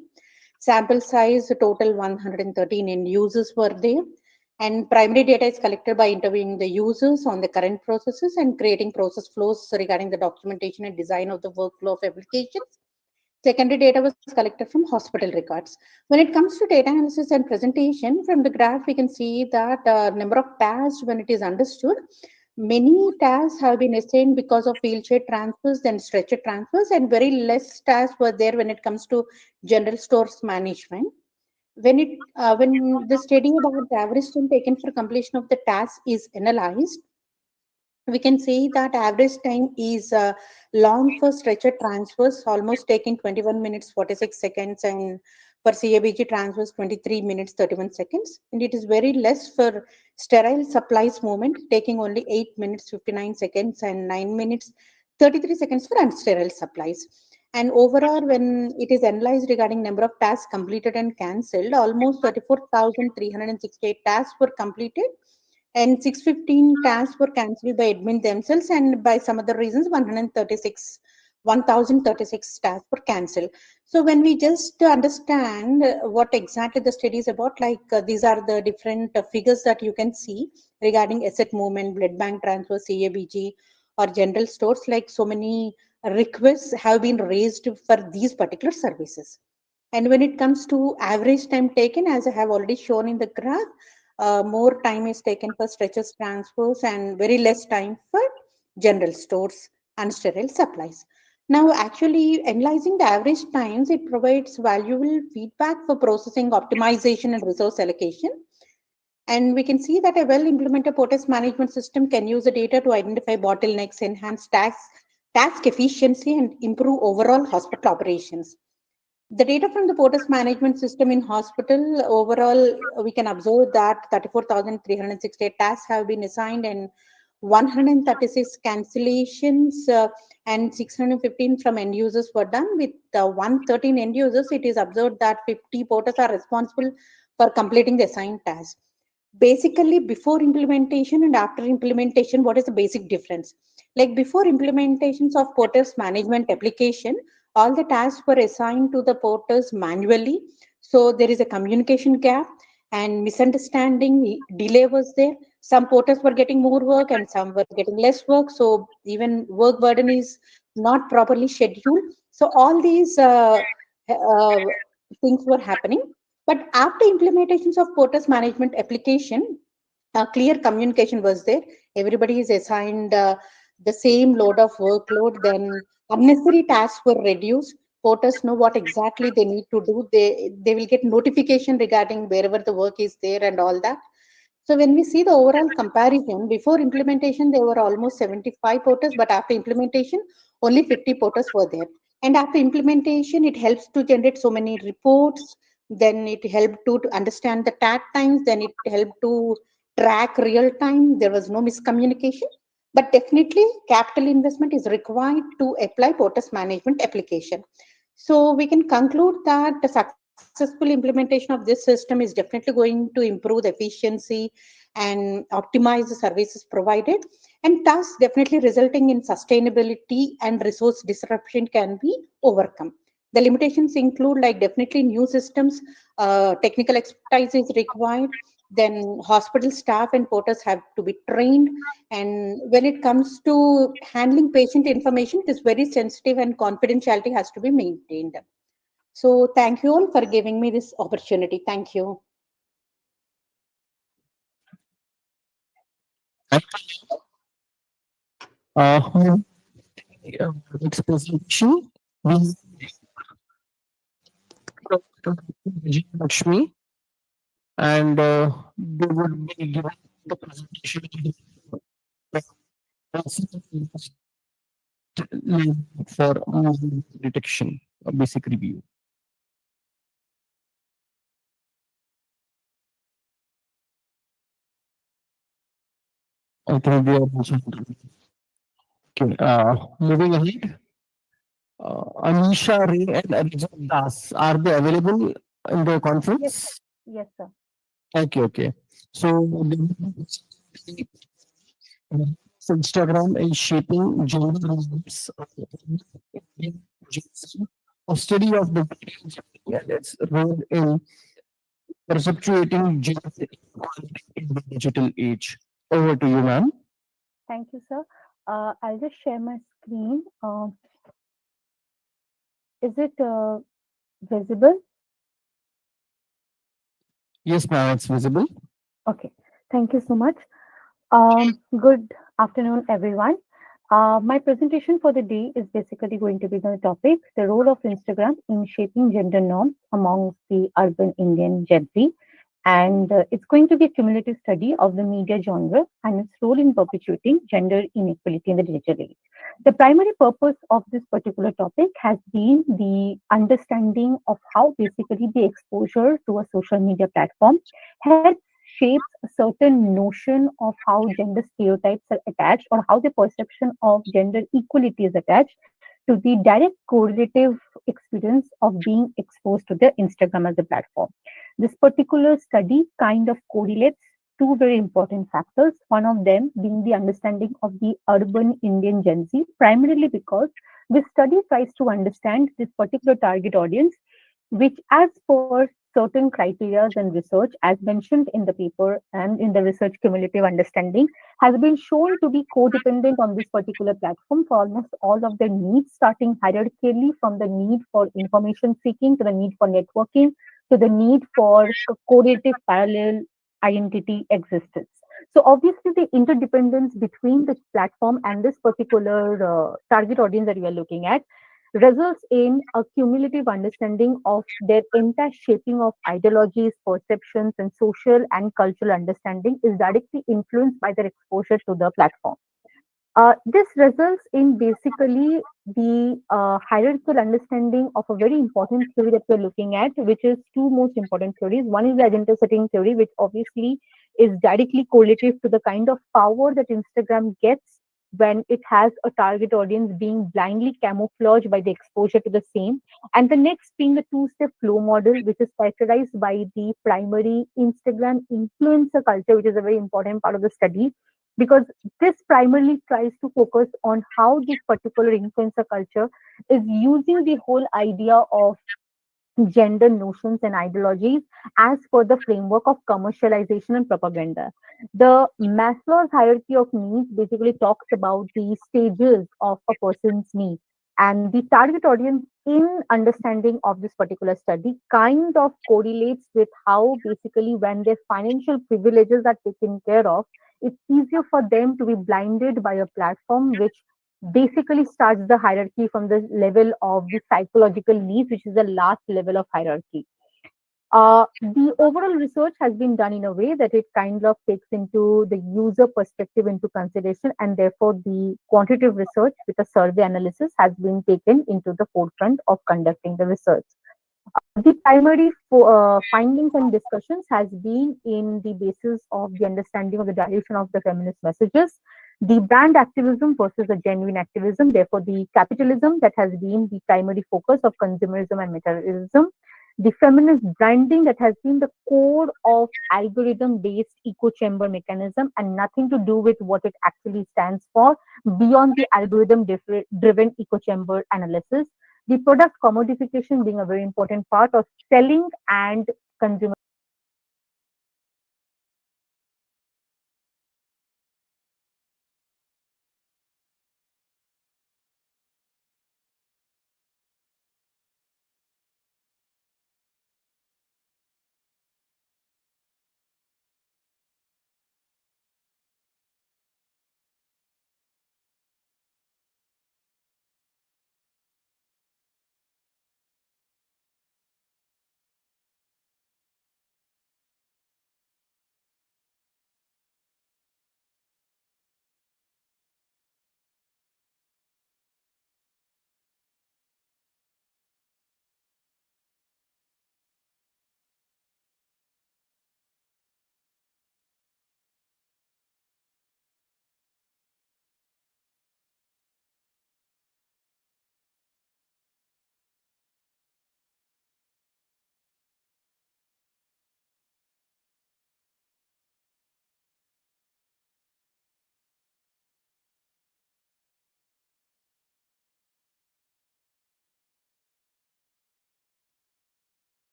Sample size total 113 end users were there. And primary data is collected by interviewing the users on the current processes and creating process flows regarding the documentation and design of the workflow of applications. Secondary data was collected from hospital records. When it comes to data analysis and presentation, from the graph, we can see that number of tasks when it is understood, many tasks have been assigned because of wheelchair transfers and stretcher transfers, and very less tasks were there when it comes to general stores management. When the study about the average time taken for completion of the task is analyzed, we can see that average time is long for stretcher transfers, almost taking 21 minutes 46 seconds, and for CABG transfers 23 minutes 31 seconds. And it is very less for sterile supplies movement, taking only 8 minutes 59 seconds and 9 minutes 33 seconds for unsterile supplies. And overall, when it is analyzed regarding number of tasks completed and cancelled, almost 34,368 tasks were completed and 615 tasks were cancelled by admin themselves, and by some other reasons 1036 tasks were cancelled. So when we just understand what exactly the study is about, like these are the different figures that you can see regarding asset movement, blood bank transfer, CABG, or general stores, like so many requests have been raised for these particular services. And when it comes to average time taken, as I have already shown in the graph, more time is taken for stretchers transfers and very less time for general stores and sterile supplies. Now, actually analyzing the average times, it provides valuable feedback for processing, optimization, and resource allocation. And we can see that a well-implemented protest management system can use the data to identify bottlenecks, enhance task efficiency, and improve overall hospital operations. The data from the POTUS management system in hospital, overall, we can observe that 34,368 tasks have been assigned and 136 cancellations and 615 from end users were done. With 113 end users, it is observed that 50 POTUS are responsible for completing the assigned tasks. Basically, before implementation and after implementation, what is the basic difference? Like before implementations of POTUS management application, all the tasks were assigned to the porters manually. So there is a communication gap and misunderstanding, delay was there. Some porters were getting more work and some were getting less work. So even work burden is not properly scheduled. So all these uh, things were happening. But after implementations of porters management application, clear communication was there. Everybody is assigned the same load of workload. Then unnecessary tasks were reduced. Porters know what exactly they need to do. They will get notification regarding wherever the work is there and all that. So when we see the overall comparison, before implementation, there were almost 75 porters, but after implementation, only 50 porters were there. And after implementation, it helps to generate so many reports. Then it helped to understand the tag times. Then it helped to track real time. There was no miscommunication. But definitely, capital investment is required to apply porters management application. So we can conclude that the successful implementation of this system is definitely going to improve the efficiency and optimize the services provided, and thus definitely resulting in sustainability and resource disruption can be overcome. The limitations include like definitely new systems, technical expertise is required, then hospital staff and porters have to be trained, and when it comes to handling patient information, it is very sensitive and confidentiality has to be maintained. So thank you all for giving me this opportunity. Thank you. Next presentation, we Lakshmi, and they would be giving the presentation for detection, a basic review. I think they are also. Okay, moving ahead. Anisha Ray and Arjun Das, are they available in the conference? Yes, sir. Okay, okay. So, Instagram is shaping gender norms study of the its role in perpetuating gender equality in the digital age. Over to you, ma'am. Thank you, sir. I'll just share my screen. Is it visible? Yes, ma'am, it's visible. Okay. Thank you so much. Good afternoon, everyone. My presentation for the day is basically going to be the topic, the role of Instagram in shaping gender norms amongst the urban Indian Gen Z. And it's going to be a cumulative study of the media genre and its role in perpetuating gender inequality in the digital age. The primary purpose of this particular topic has been the understanding of how basically the exposure to a social media platform helps shapes a certain notion of how gender stereotypes are attached or how the perception of gender equality is attached to the direct correlative experience of being exposed to the Instagram as a platform. This particular study kind of correlates two very important factors, one of them being the understanding of the urban Indian Gen Z, primarily because this study tries to understand this particular target audience, which, as per certain criteria and research, as mentioned in the paper and in the research cumulative understanding, has been shown to be codependent on this particular platform for almost all of their needs, starting hierarchically from the need for information seeking to the need for networking to the need for correlative parallel identity existence. So obviously the interdependence between the platform and this particular target audience that we are looking at results in a cumulative understanding of their entire shaping of ideologies, perceptions, and social and cultural understanding is directly influenced by their exposure to the platform. This results in basically the hierarchical understanding of a very important theory that we're looking at, which is two most important theories. One is the agenda setting theory, which obviously is directly correlative to the kind of power that Instagram gets when it has a target audience being blindly camouflaged by the exposure to the same. And the next being the two-step flow model, which is characterized by the primary Instagram influencer culture, which is a very important part of the study, because this primarily tries to focus on how this particular influencer culture is using the whole idea of gender notions and ideologies as per the framework of commercialization and propaganda. The Maslow's hierarchy of needs basically talks about the stages of a person's need. And the target audience in understanding of this particular study kind of correlates with how basically when their financial privileges are taken care of, it's easier for them to be blinded by a platform which basically starts the hierarchy from the level of the psychological needs, which is the last level of hierarchy. The overall research has been done in a way that it kind of takes into the user perspective into consideration, and therefore the quantitative research with a survey analysis has been taken into the forefront of conducting the research. The primary findings and discussions has been in the basis of the understanding of the direction of the feminist messages, the brand activism versus the genuine activism, therefore the capitalism that has been the primary focus of consumerism and materialism, the feminist branding that has been the core of algorithm-based echo chamber mechanism and nothing to do with what it actually stands for beyond the algorithm-driven echo chamber analysis. The product commodification being a very important part of selling and consumer